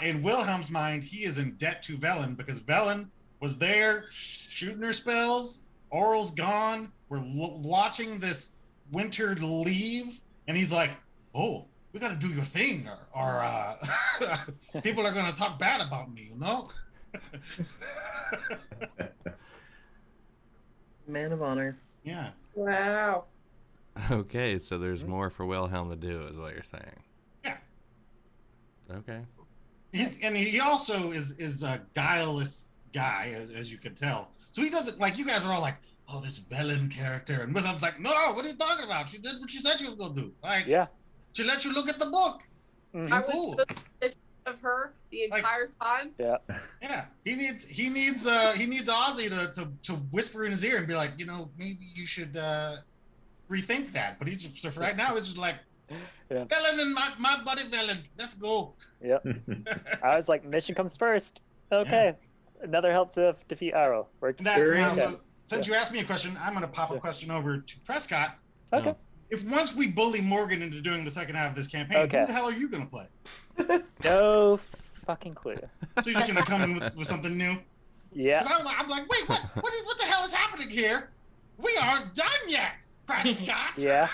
in Wilhelm's mind, he is in debt to Velen because Velen was there shooting her spells. Aurel's gone. We're watching this winter leave, and he's like, "Oh, we got to do your thing, or people are going to talk bad about me, you know?" Man of honor. Yeah. Wow. Okay, so there's more for Wilhelm to do, is what you're saying. Yeah. Okay. And he also is a guileless guy, as you can tell. So he doesn't, like, you guys are all like, "Oh, this Velen character," and Wilhelm's like, "No, what are you talking about? She did what she said she was going to do. Like, she let you look at the book." I was supposed of her the entire time. Yeah. He needs Ozzy to whisper in his ear and be like, you know, maybe you should rethink that. But so for right now, it's just like, Velen and my buddy Velen, let's go. Yep. I was like, mission comes first. Okay. Another help to defeat Arrow. So, since you asked me a question, I'm going to pop a question over to Prescott. Okay. If once we bully Morgan into doing the second half of this campaign, who the hell are you going to play? No fucking clue. So you're just going to come in with something new? Yeah. I'm like, wait, what the hell is happening here? We aren't done yet, Prescott. Yeah.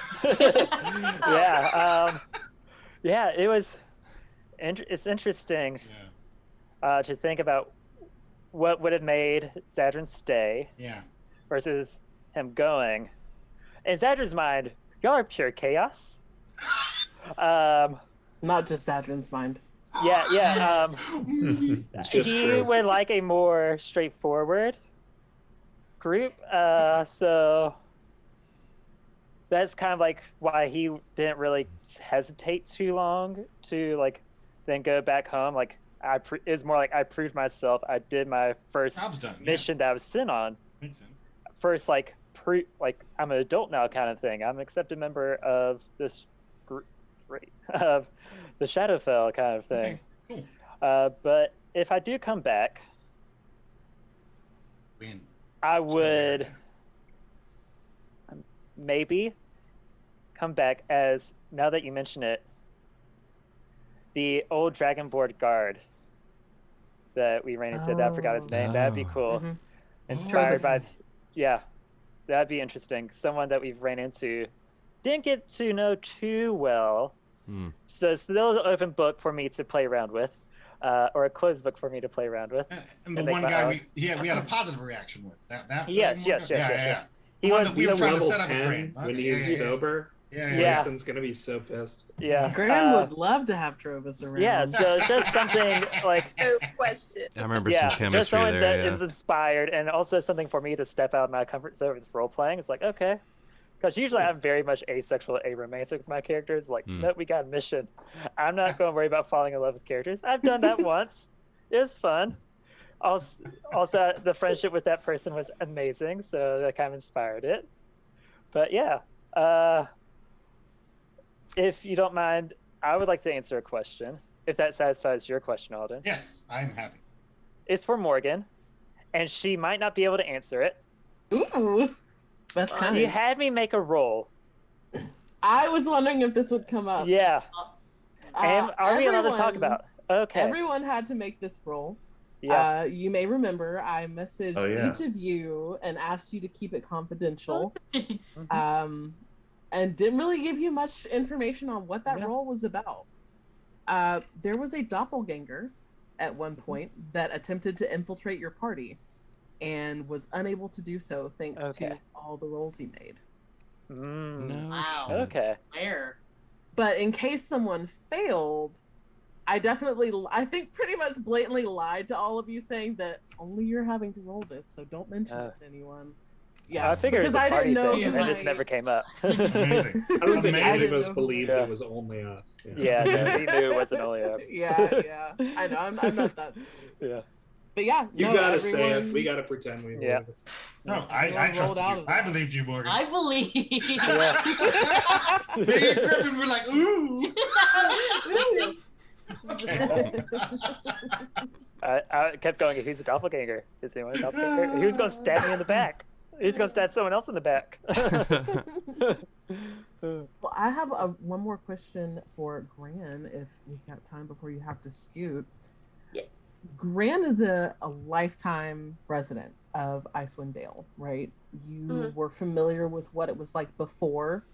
It was. It's interesting to think about what would have made Zadrin stay versus him going. In Zadrin's mind, y'all are pure chaos. Not just Zadrin's mind. He would like a more straightforward group. So that's kind of like why he didn't really hesitate too long to like then go back home. Like it's more like I proved myself. I did my first mission that I was sent on. Makes sense. First, like I'm an adult now kind of thing. I'm an accepted member of this group of the Shadowfell kind of thing. Okay, cool. But if I do come back, I would maybe come back as, now that you mention it, the old Dragonboard guard that we ran into. That I forgot his name. That'd be cool. Mm-hmm. Inspired by, that'd be interesting. Someone that we've ran into, didn't get to know too well. So it's still an open book for me to play around with, or a closed book for me to play around with. And the one guy we had a positive reaction with. Yes. He was level 10 when he's sober. Winston's gonna be so pissed. Graham would love to have Trovis around. Yeah, so it's just something like no question. I remember some chemistry just something there. that is inspired, and also something for me to step out of my comfort zone with role playing. It's like, okay, because usually I'm very much asexual, aromantic with my characters. Like, nope, we got a mission. I'm not going to worry about falling in love with characters. I've done that once. It was fun. Also, the friendship with that person was amazing, so that kind of inspired it. But if you don't mind, I would like to answer a question. if that satisfies your question, Alden. Yes, I'm happy. It's for Morgan, and she might not be able to answer it. Ooh, that's kind You had me make a roll. I was wondering if this would come up. Yeah. And are we allowed to talk about? Okay. Everyone had to make this roll. Yeah. You may remember I messaged each of you and asked you to keep it confidential. And didn't really give you much information on what that role was about. There was a doppelganger at one point that attempted to infiltrate your party and was unable to do so thanks to all the rolls he made. No. Wow. Okay. Where? But in case someone failed, I think pretty much blatantly lied to all of you saying that only you're having to roll this, so don't mention it to anyone. Yeah, I figured because it was a I didn't know. thing, and it just never came up. Amazing. I don't think any of us know. believed it was only us. Yeah, no, we knew it wasn't only us. Yeah. I know. I'm not that. Yeah. But yeah, You gotta say it. We gotta pretend we believe it. No, I trust you. I believed you, Morgan. I believe. Me and Griffin were like, ooh. I kept going. Who's a doppelganger? Is anyone a doppelganger? Who's going to stab me in the back? Who's going to stab someone else in the back? Well, I have one more question for Gran, if we've got time before you have to scoot. Yes. Gran is a lifetime resident of Icewind Dale, right? You were familiar with what it was like before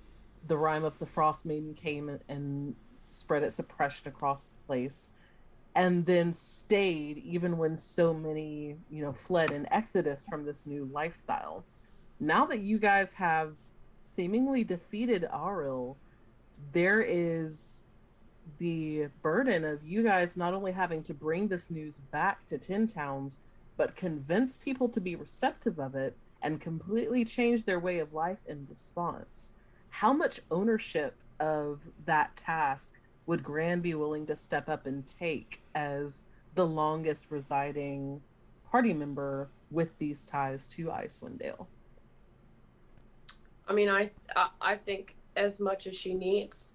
the Rime of the Frost Maiden came and spread its oppression across the place, and then stayed even when so many, fled in exodus from this new lifestyle. Now that you guys have seemingly defeated Auril, there is the burden of you guys not only having to bring this news back to Tin Towns, but convince people to be receptive of it and completely change their way of life in response. How much ownership of that task would Gran be willing to step up and take as the longest residing party member with these ties to Icewind Dale? I mean, I think as much as she needs.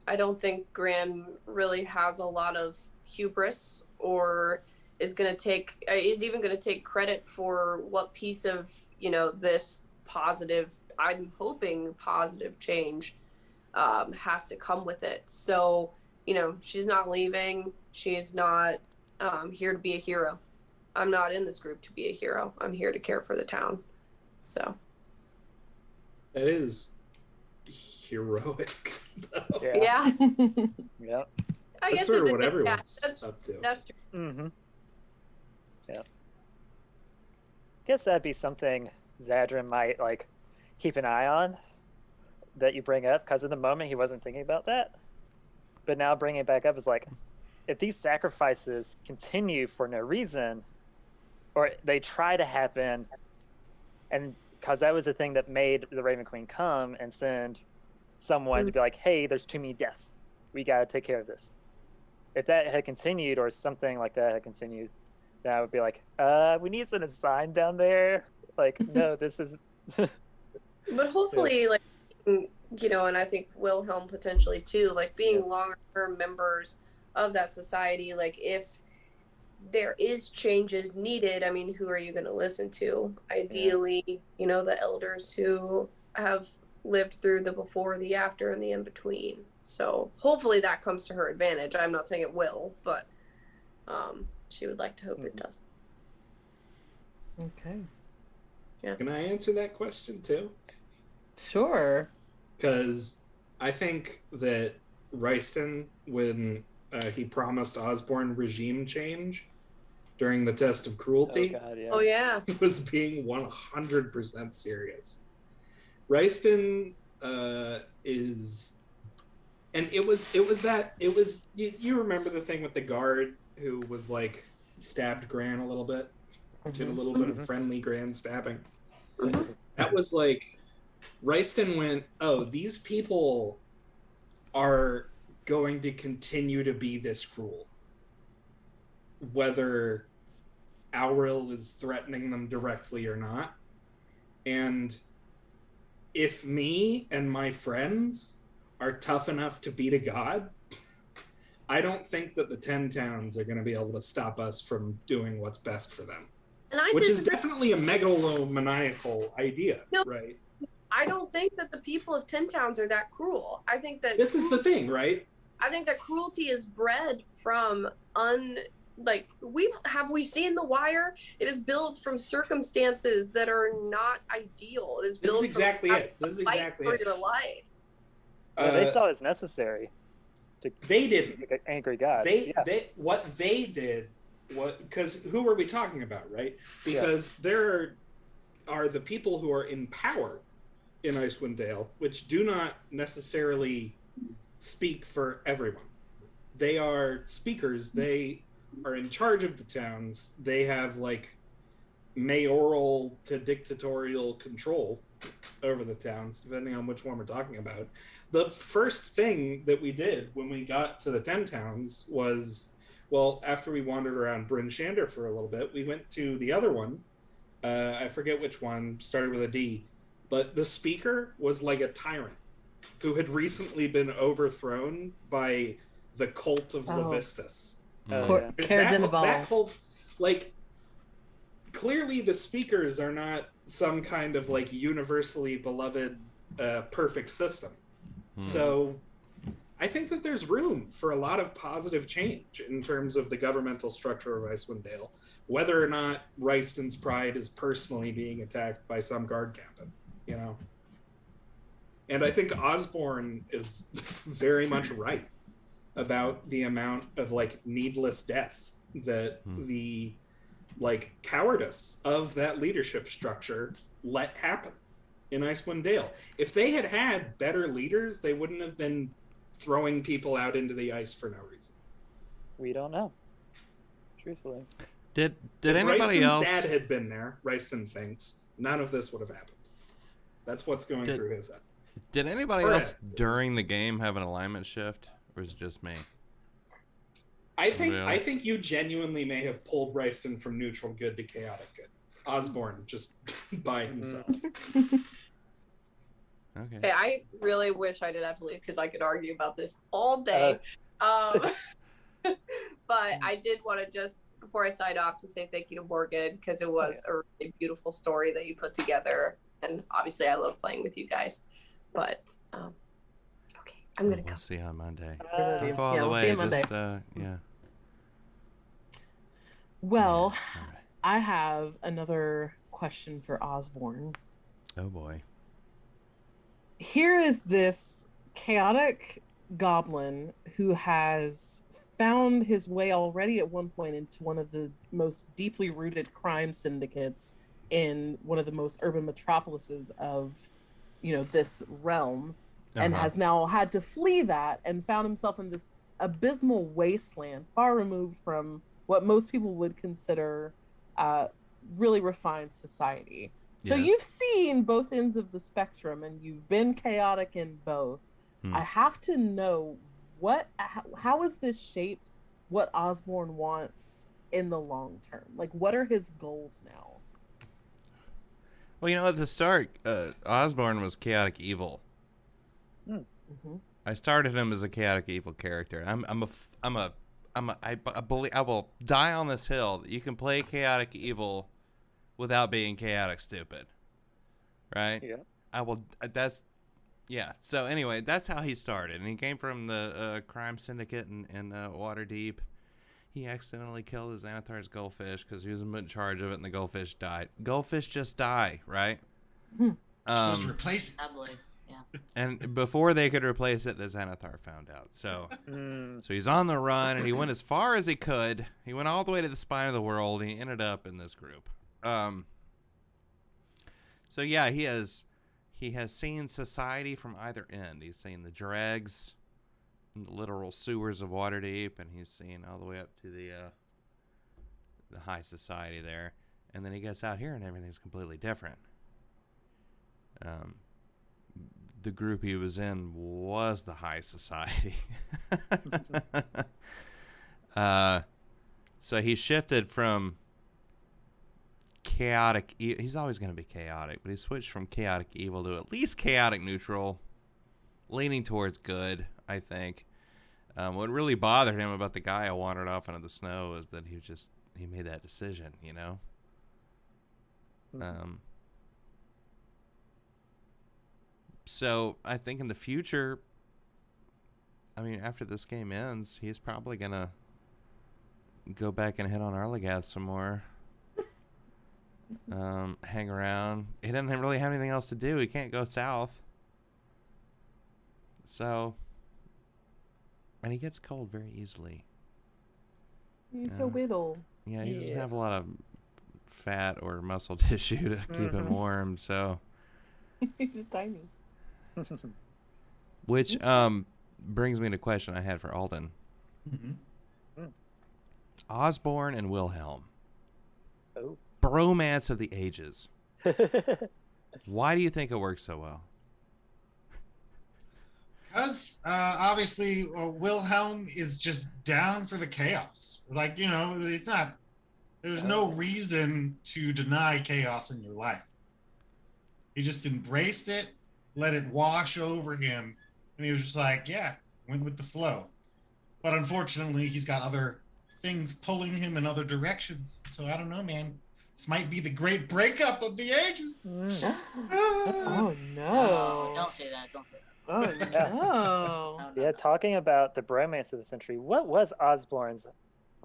I don't think Gran really has a lot of hubris or is even going to take credit for what piece of, this positive, I'm hoping positive change has to come with it. So, she's not leaving. She's not here to be a hero. I'm not in this group to be a hero. I'm here to care for the town. So. That is heroic. Yeah. Yeah. I guess sort of what everyone's up to. That's true. Mm-hmm. Yeah. Guess that'd be something Zadrin might keep an eye on that you bring up, because in the moment he wasn't thinking about that, but now bringing it back up is if these sacrifices continue for no reason, or they try to happen, and because that was the thing that made the Raven Queen come and send someone to be like, hey, there's too many deaths, we got to take care of this. If that had continued, or something like that had continued, then I would be like, we need some sign down there. No, this is. But hopefully, and I think Wilhelm potentially too, being longer-term members of that society, if there is changes needed, I mean, who are you going to listen to? Ideally, the elders who have lived through the before, the after, and the in-between. So hopefully that comes to her advantage. I'm not saying it will, but she would like to hope it does. Okay. Yeah. Can I answer that question too? Sure. Because I think that Ryston, when he promised Osborne regime change during the test of cruelty, was being 100% serious. Ryston is, and it was you remember the thing with the guard who was stabbed Gran a little bit, did a little bit of friendly Gran stabbing. That was Ryston went, oh, these people are going to continue to be this cruel, whether Auril is threatening them directly or not. And if me and my friends are tough enough to beat a god, I don't think that the 10 towns are going to be able to stop us from doing what's best for them. Which is definitely a megalomaniacal idea, right? I don't think that the people of 10 towns are that cruel. I think that this is the thing, right? I think that cruelty is bred from have we seen The Wire? It is built from circumstances that are not ideal. It is built This is exactly it. This is exactly it. For your life. They saw it as necessary. They did. Like an angry God. What they did, because who are we talking about, right? Because there are the people who are in power in Icewind Dale, which do not necessarily speak for everyone. They are speakers. They are in charge of the towns. They have like mayoral to dictatorial control over the towns, depending on which one we're talking about. The first thing that we did when we got to the 10 towns was, well, after we wandered around Bryn Shander for a little bit, we went to the other one. I forget which one, started with a D, but the speaker was like a tyrant who had recently been overthrown by the cult of Levistus. That whole, like, clearly the speakers are not some kind of like universally beloved perfect system. So I think that there's room for a lot of positive change in terms of the governmental structure of Icewind Dale, whether or not Royston's pride is personally being attacked by some guard captain, you know. And I think Osborne is very much right about the amount of like needless death that the like cowardice of that leadership structure let happen in Icewind Dale. If they had had better leaders, they wouldn't have been throwing people out into the ice for no reason. We don't know, truthfully. Did anybody else? Dad had been there. Royston thinks none of this would have happened. That's what's going through his head. Did anybody else during the game have an alignment shift, or is it just me? I think you genuinely may have pulled Royston from neutral good to chaotic good. Osborne just by himself. Okay, I really wish I didn't have to leave because I could argue about this all day. But I did want to just, before I sign off, to say thank you to Morgan because it was a really beautiful story that you put together. And obviously I love playing with you guys. But, okay, I'm going to go. We'll see you on Monday. We'll see you Monday. Well, I have another question for Osborne. Oh, boy. Here is this chaotic goblin who has found his way already at one point into one of the most deeply rooted crime syndicates in one of the most urban metropolises of, this realm, and has now had to flee that and found himself in this abysmal wasteland, far removed from what most people would consider really refined society. So you've seen both ends of the spectrum and you've been chaotic in both. I have to know how is this shaped what Osborne wants in the long term? Like, what are his goals now? Well, at the start, Osborne was chaotic evil. I started him as a chaotic evil character. I believe I will die on this hill that you can play chaotic evil without being chaotic stupid, right? Yeah. I will. So anyway, that's how he started, and he came from the crime syndicate in Waterdeep. He accidentally killed his Xanathar's goldfish because he was in charge of it, and the goldfish died. Goldfish just die, right? Supposed to replace it. Sadly, yeah. And before they could replace it, the Xanathar found out. So he's on the run, and he went as far as he could. He went all the way to the spine of the world, and he ended up in this group. So yeah, he has seen society from either end. He's seen the dregs, the literal sewers of Waterdeep, and he's seen all the way up to the high society there. And then he gets out here, and everything's completely different. The group he was in was the high society. So he shifted from chaotic. He's always going to be chaotic, but he switched from chaotic evil to at least chaotic neutral, leaning towards good, I think. What really bothered him about the guy who wandered off into the snow is that he made that decision, you know? So I think in the future, I mean, after this game ends, he's probably going to go back and hit on Arlegath some more. Hang around. He doesn't really have anything else to do. He can't go south. So, and he gets cold very easily. He's so little. Yeah, he doesn't have a lot of fat or muscle tissue to keep him warm, so. He's just tiny. Which brings me to a question I had for Alden. Osborne and Wilhelm. Oh. Bromance of the ages. Why do you think it works so well? Because obviously Wilhelm is just down for the chaos. Like, you know, there's no reason to deny chaos in your life. He just embraced it, let it wash over him, and he was just like, yeah, went with the flow. But unfortunately, he's got other things pulling him in other directions. So I don't know, man. This might be the great breakup of the ages. Oh, no. Oh, don't say that. Don't say that. Oh, no. Yeah, talking about the bromance of the century, what was Osborne's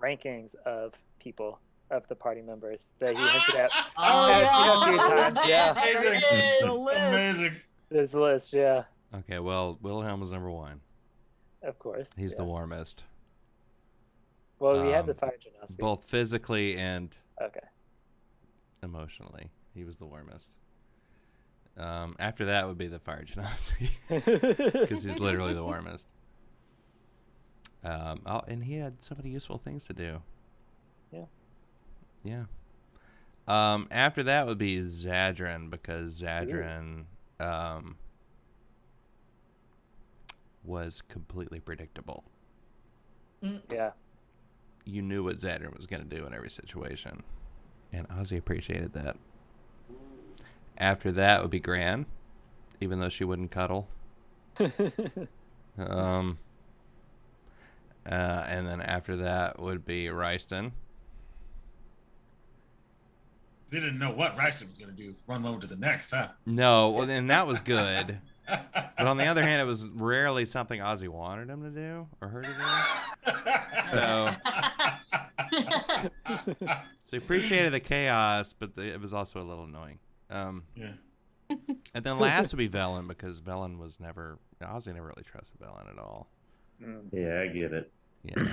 rankings of people, of the party members that he hinted at a few times? Yeah. Amazing. There's the list, yeah. Okay, well, Wilhelm was number one. Of course. He's the warmest. Well, we had the fire genasi. Both physically and okay. Emotionally. He was the warmest. After that would be the fire genasi. Because he's literally the warmest. And he had so many useful things to do. Yeah. After that would be Zadran, because Zadran was completely predictable. Yeah. You knew what Zadran was going to do in every situation. And Ozzy appreciated that. After that would be Gran, even though she wouldn't cuddle. And then after that would be Ryston. Didn't know what Ryston was going to do. One moment to the next, huh? No, well, then that was good. But on the other hand, it was rarely something Ozzy wanted him to do or her to do. So he appreciated the chaos, but it was also a little annoying. And then last would be Velen, because Velen was Ozzy never really trusted Velen at all. Yeah, I get it. Yeah.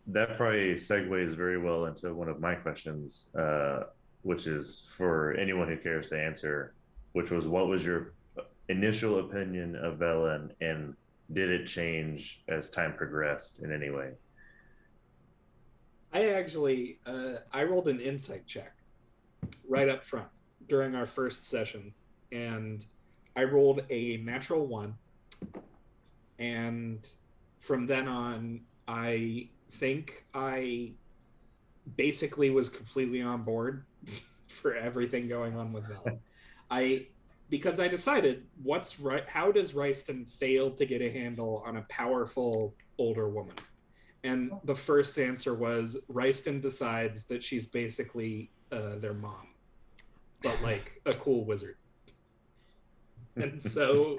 That probably segues very well into one of my questions, which is for anyone who cares to answer, which was, what was your initial opinion of Velen, and did it change as time progressed in any way? I actually, I rolled an insight check right up front during our first session, and I rolled a natural 1. And from then on, I think I basically was completely on board for everything going on with Velen. Because I decided, how does Ryston fail to get a handle on a powerful older woman? And the first answer was Ryston decides that she's basically their mom, but like a cool wizard. And so,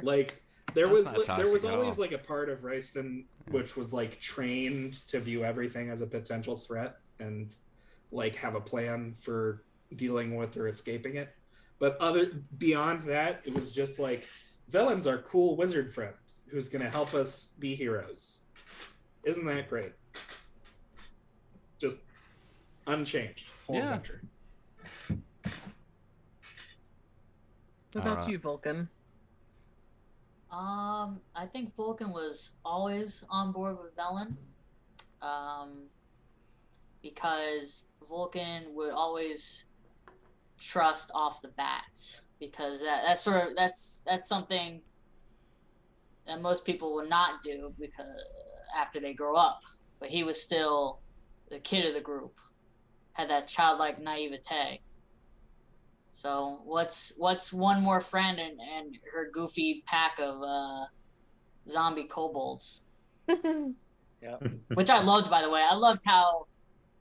like, there was always like a part of Ryston which was like trained to view everything as a potential threat and like have a plan for dealing with or escaping it. But beyond that, it was just like, Velen's our cool wizard friend who's going to help us be heroes. Isn't that great? Just unchanged. Whole adventure. What about you, Vulcan? I think Vulcan was always on board with Velen, because Vulcan would always trust off the bats, because that's something that most people would not do because after they grow up. But he was still the kid of the group, had that childlike naivete. So what's one more friend and her goofy pack of zombie kobolds? Yeah. Which I loved, by the way. I loved how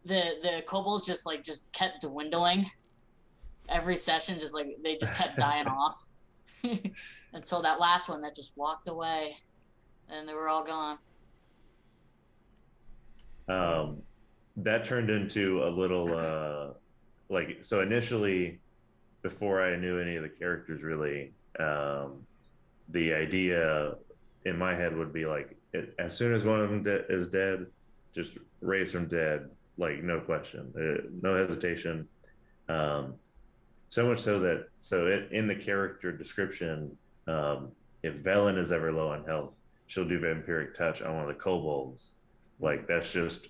the kobolds just kept dwindling every session. They just kept dying off until that last one that just walked away, and they were all gone. That turned into a little so initially, before I knew any of the characters really, the idea in my head would be like, as soon as one of them is dead, just raise from dead, like no question, no hesitation. So much so that in the character description, if Velen is ever low on health, she'll do vampiric touch on one of the kobolds. Like that's just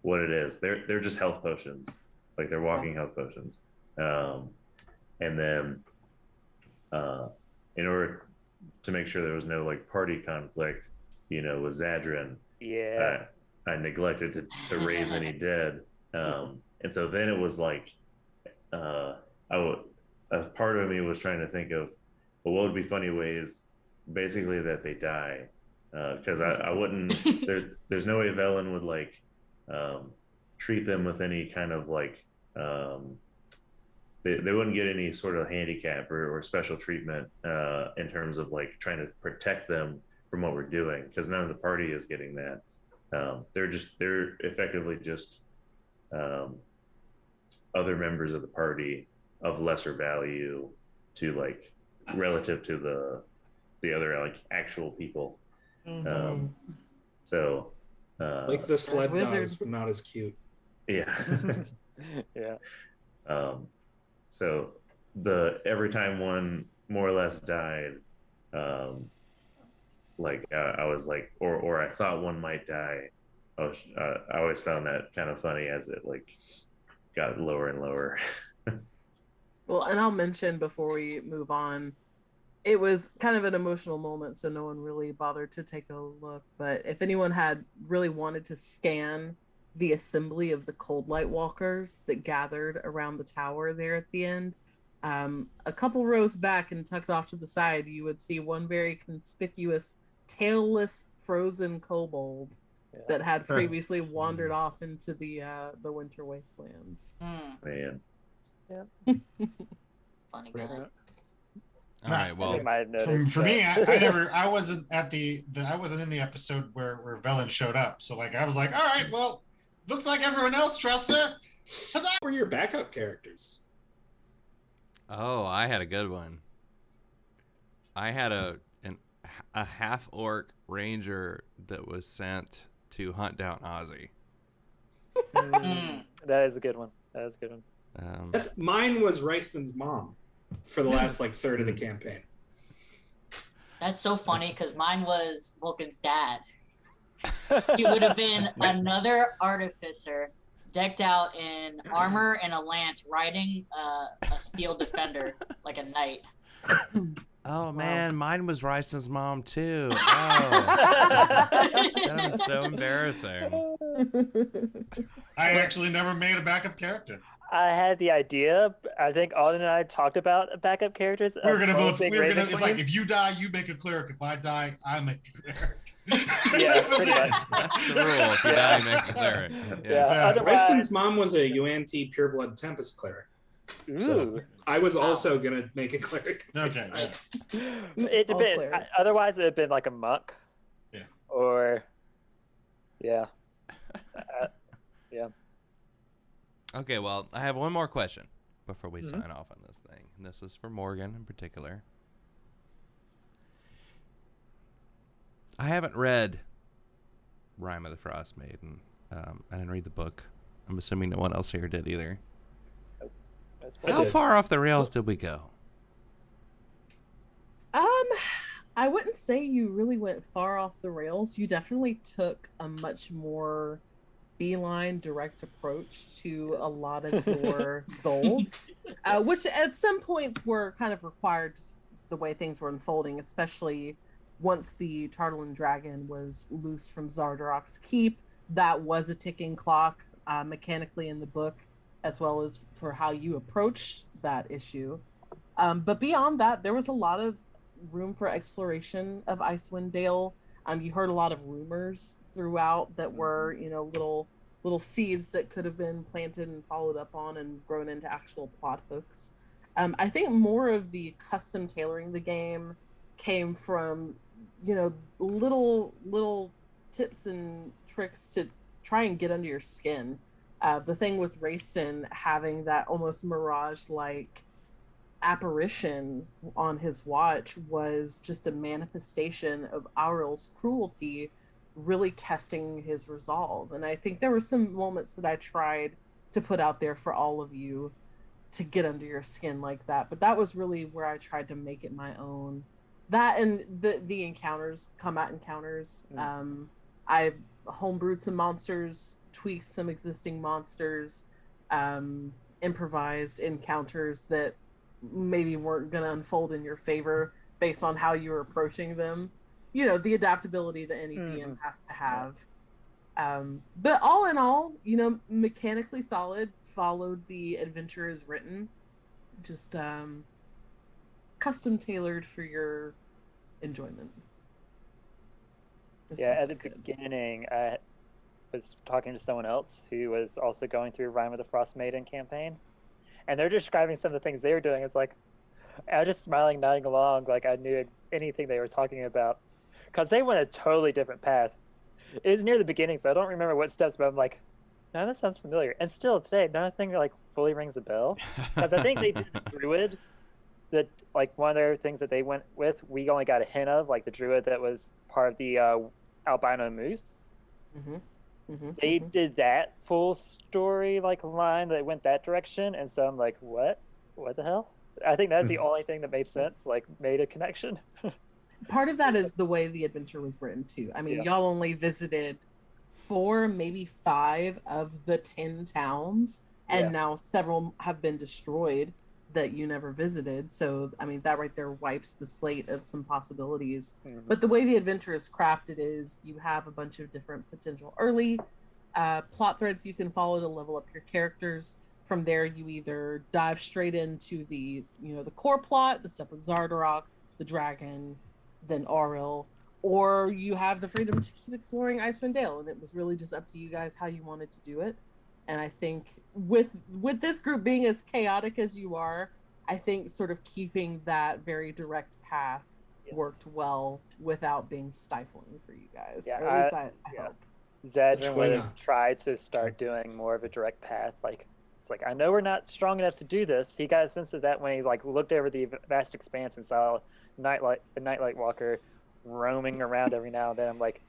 what it is. They're just health potions, like they're walking health potions. And then in order to make sure there was no like party conflict, with Zadrin, I neglected to raise any dead. And so then it was like, a part of me was trying to think of, well, what would be funny ways, basically, that they die. Because I wouldn't, there's no way Velen would like treat them with any kind of like, they wouldn't get any sort of handicap or special treatment in terms of like trying to protect them from what we're doing, because none of the party is getting that. They're effectively just other members of the party of lesser value to like relative to the other like actual people. So like the sled dogs, but not as cute. Yeah. Yeah. So every time one more or less died, I was like, or I thought one might die. I always found that kind of funny as it like got lower and lower. Well, and I'll mention before we move on, it was kind of an emotional moment, so no one really bothered to take a look. But if anyone had really wanted to scan the assembly of the Cold Light Walkers that gathered around the tower there at the end, a couple rows back and tucked off to the side, you would see one very conspicuous tailless frozen kobold that had previously wandered off into the winter wastelands. Man. Yeah. Funny guy. All right. Well, for me, I wasn't I wasn't in the episode where Velen showed up. So like I was like, all right, well, looks like everyone else trusts her. What were your backup characters? Oh, I had a good one. I had a half orc ranger that was sent to hunt down Ozzy. That is a good one. Mine was Ryston's mom for the last like third of the campaign. That's so funny because mine was Vulcan's dad. He would have been another artificer decked out in armor and a lance riding a steel defender like a knight. Oh man, mine was Ryston's mom too. Oh, that was so embarrassing. I actually never made a backup character. I had the idea. I think Alden and I talked about backup characters. It's like if you die, you make a cleric. If I die, I make a cleric. Yeah, pretty much. That's the rule. If you die, you make a cleric. Yeah. Ryston's mom was a Yuan-Ti pureblood Tempest cleric. Ooh. So I was also gonna make a cleric. Okay. It depends. Otherwise, it'd been like a monk. Yeah. Or. Yeah. Yeah. Okay, well, I have one more question before we sign off on this thing. And this is for Morgan in particular. I haven't read Rime of the Frost Maiden. I didn't read the book. I'm assuming no one else here did either. How far off the rails did we go? I wouldn't say you really went far off the rails. You definitely took a much more beeline direct approach to a lot of your goals, which at some points were kind of required just the way things were unfolding, especially once the Tartlan Dragon was loose from Zardarok's keep. That was a ticking clock mechanically in the book. as well as for how you approach that issue. But beyond that, there was a lot of room for exploration of Icewind Dale. You heard a lot of rumors throughout that were, little seeds that could have been planted and followed up on and grown into actual plot hooks. I think more of the custom tailoring the game came from, little tips and tricks to try and get under your skin. The thing with Rayson having that almost mirage-like apparition on his watch was just a manifestation of Auril's cruelty really testing his resolve. And I think there were some moments that I tried to put out there for all of you to get under your skin like that, but that was really where I tried to make it my own. That and the encounters, combat encounters. I homebrewed some monsters, tweaked some existing monsters, improvised encounters that maybe weren't going to unfold in your favor based on how you were approaching them. The adaptability that any DM has to have. But all in all, mechanically solid, followed the adventure as written, just custom tailored for your enjoyment. At the beginning, I was talking to someone else who was also going through Rime of the Frost Maiden campaign, and they're describing some of the things they were doing. It's like, I was just smiling, nodding along, like I knew anything they were talking about, because they went a totally different path. It was near the beginning, so I don't remember what steps, but I'm like, none of this sounds familiar. And still today, nothing like fully rings a bell, because I think they did the druid. That like one of their things that they went with, we only got a hint of, like the druid that was part of the albino moose. They did that full story like line that went that direction, and so I'm like, what the hell? I think that's the only thing that made sense, like made a connection. Part of that is the way the adventure was written too. I mean, y'all only visited 4, maybe 5 of the 10 towns, and now several have been destroyed that you never visited. So, I mean, that right there wipes the slate of some possibilities. But the way the adventure is crafted is you have a bunch of different potential early plot threads you can follow to level up your characters. From there, you either dive straight into the core plot, the stuff with Zardarok, the dragon, then Auril, or you have the freedom to keep exploring Icewind Dale, and it was really just up to you guys how you wanted to do it. And I think with this group being as chaotic as you are, I think sort of keeping that very direct path worked well without being stifling for you guys. Yeah, or at least I hope. Zedrin would have tried to start doing more of a direct path. Like, it's like, I know we're not strong enough to do this. He got a sense of that when he like looked over the vast expanse and saw a Nightlight Walker roaming around every now and then. I'm like,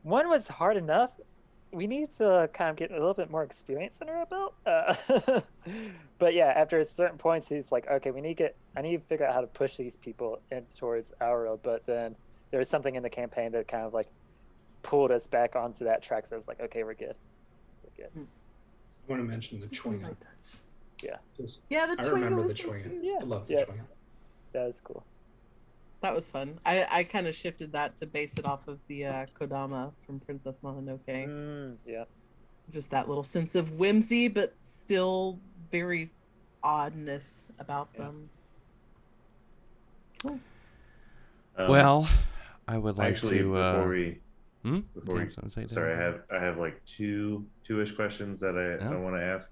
one was hard enough. We need to kind of get a little bit more experience in our belt. But yeah, after certain points, he's like, okay, I need to figure out how to push these people in towards Auril. But then there was something in the campaign that kind of like pulled us back onto that track. So I was like, okay, we're good. I want to mention the Chwinga. Yeah. The Chwinga. I remember the Chwinga. Yeah. I love the Chwinga. That was cool. That was fun. I kind of shifted that to base it off of the Kodama from Princess Mononoke. Just that little sense of whimsy, but still very oddness about them. Cool. Well, I would like actually, to. Before we sorry, I have like two-ish questions that I want to ask.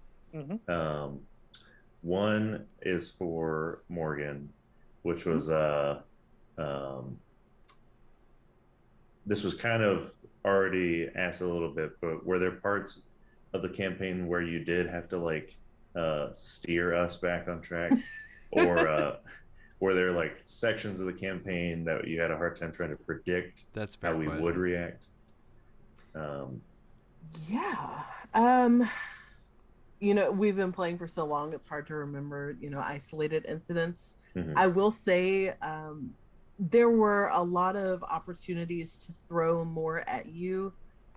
One is for Morgan, which was this was kind of already asked a little bit, but were there parts of the campaign where you did have to like steer us back on track, or were there like sections of the campaign that you had a hard time trying to predict how we would react? We've been playing for so long, it's hard to remember, isolated incidents. I will say there were a lot of opportunities to throw more at you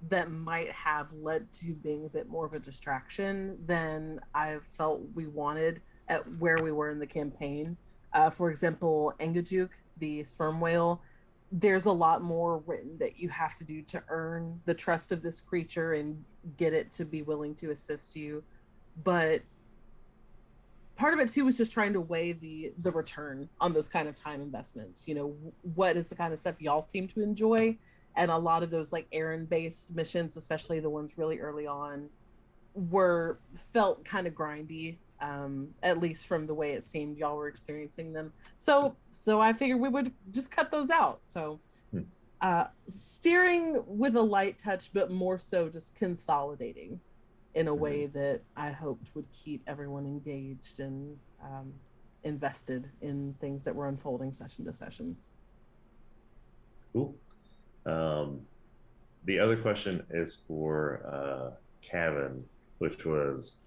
that might have led to being a bit more of a distraction than I felt we wanted at where we were in the campaign. For example, Engajuk, the sperm whale, there's a lot more written that you have to do to earn the trust of this creature and get it to be willing to assist you but part of it too was just trying to weigh the return on those kind of time investments. You know, what is the kind of stuff y'all seem to enjoy? And a lot of those like errand-based missions, especially the ones really early on, felt kind of grindy, at least from the way it seemed y'all were experiencing them. So I figured we would just cut those out. So steering with a light touch, but more so just consolidating in a way that I hoped would keep everyone engaged and invested in things that were unfolding session to session. Cool. The other question is for Kevin, which was,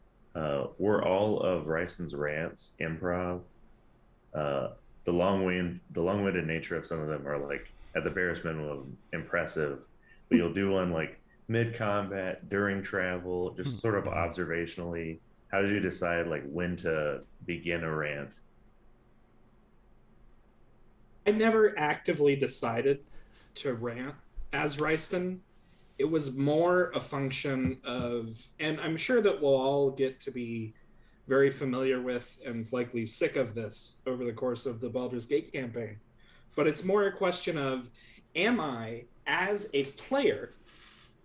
were all of Ryson's rants improv? The long-winded nature of some of them are like, at the barest minimum, impressive. But you'll do one like mid-combat, during travel, just sort of observationally. How did you decide like when to begin a rant? I never actively decided to rant as Ryston. It was more a function of, and I'm sure that we'll all get to be very familiar with and likely sick of this over the course of the Baldur's Gate campaign, but it's more a question of, am I, as a player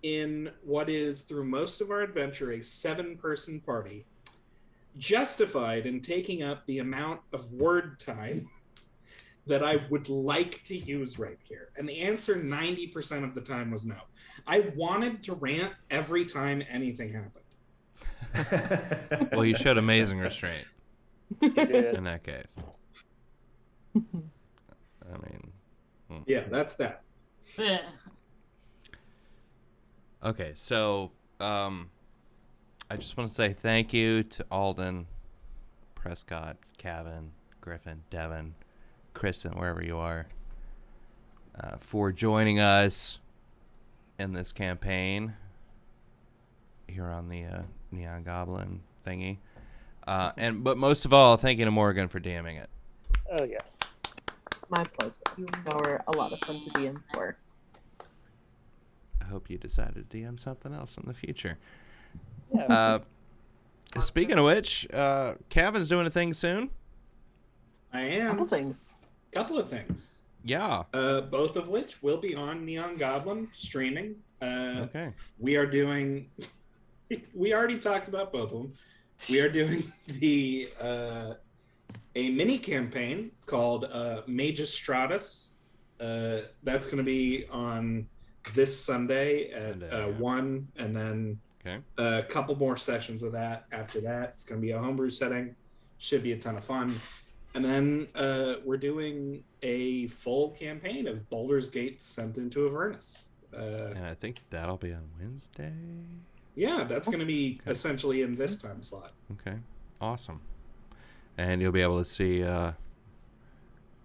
in what is through most of our adventure a 7-person party, justified in taking up the amount of word time that I would like to use right here? And the answer 90% of the time was no. I wanted to rant every time anything happened. Well, you showed amazing restraint in that case. I mean... Yeah, that's that. Okay, so I just want to say thank you to Alden, Prescott, Kevin, Griffin, Devin, Kristen, wherever you are, for joining us in this campaign here on the Neon Goblin thingy. But most of all, thank you to Morgan for DMing it. Oh, yes. My pleasure. You were a lot of fun to DM for. I hope you decided to DM something else in the future. Yeah. Speaking of which, Kevin's doing a thing soon. I am. Couple of things. Yeah. Both of which will be on Neon Goblin streaming. Okay. We are doing... we already talked about both of them. We are doing a mini campaign called Magistratus. That's going to be on this Sunday at 1, and then a couple more sessions of that after that. It's going to be a homebrew setting. Should be a ton of fun. And then we're doing a full campaign of Baldur's Gate Sent into Avernus. And I think that'll be on Wednesday. Yeah, that's going to be essentially in this time slot. Okay, awesome. And you'll be able to see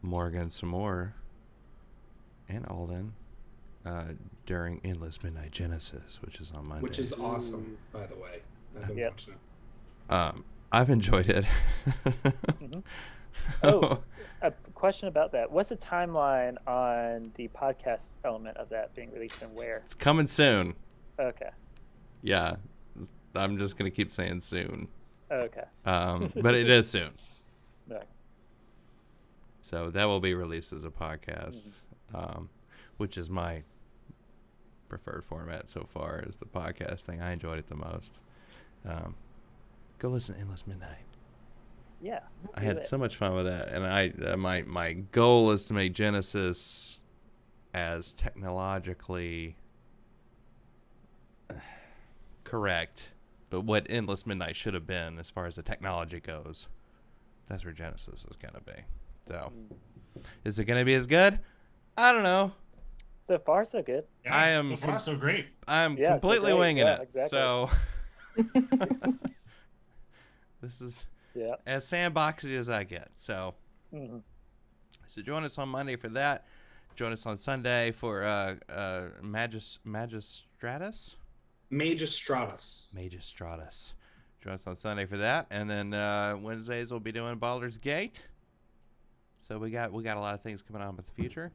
Morgan some more and Alden during Endless Midnight Genesis, which is on Monday. Which is awesome, by the way. I've been watching it. I've enjoyed it. Mm-hmm. Oh, a question about that. What's the timeline on the podcast element of that being released and where? It's coming soon. Okay. Yeah, I'm just going to keep saying soon. Okay. But it is soon. Okay. So that will be released as a podcast, which is my preferred format so far, is the podcast thing. I enjoyed it the most. Go listen to Endless Midnight. Yeah. I had so much fun with that, and my goal is to make Genesis as technologically correct, but what Endless Midnight should have been as far as the technology goes. That's where Genesis is going to be. So, is it going to be as good? I don't know. So far, so good. Yeah, so far, so great. I'm completely winging it. Exactly. So, this is as sandboxy as I get. So, so join us on Monday for that. Join us on Sunday for Magistratus. Join us on Sunday for that, and then Wednesdays we'll be doing Baldur's Gate. So we got a lot of things coming on with the future.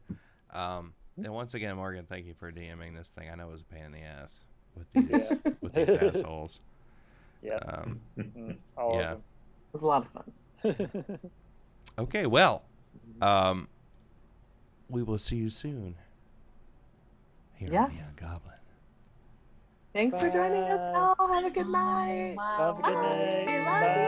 And once again, Morgan, thank you for DMing this thing. I know it was a pain in the ass with these assholes. Yeah. Yeah. It was a lot of fun. Okay, well, we will see you soon here on the Young Goblin. Thanks for joining us, all. Have a good night. Have a good night. Bye.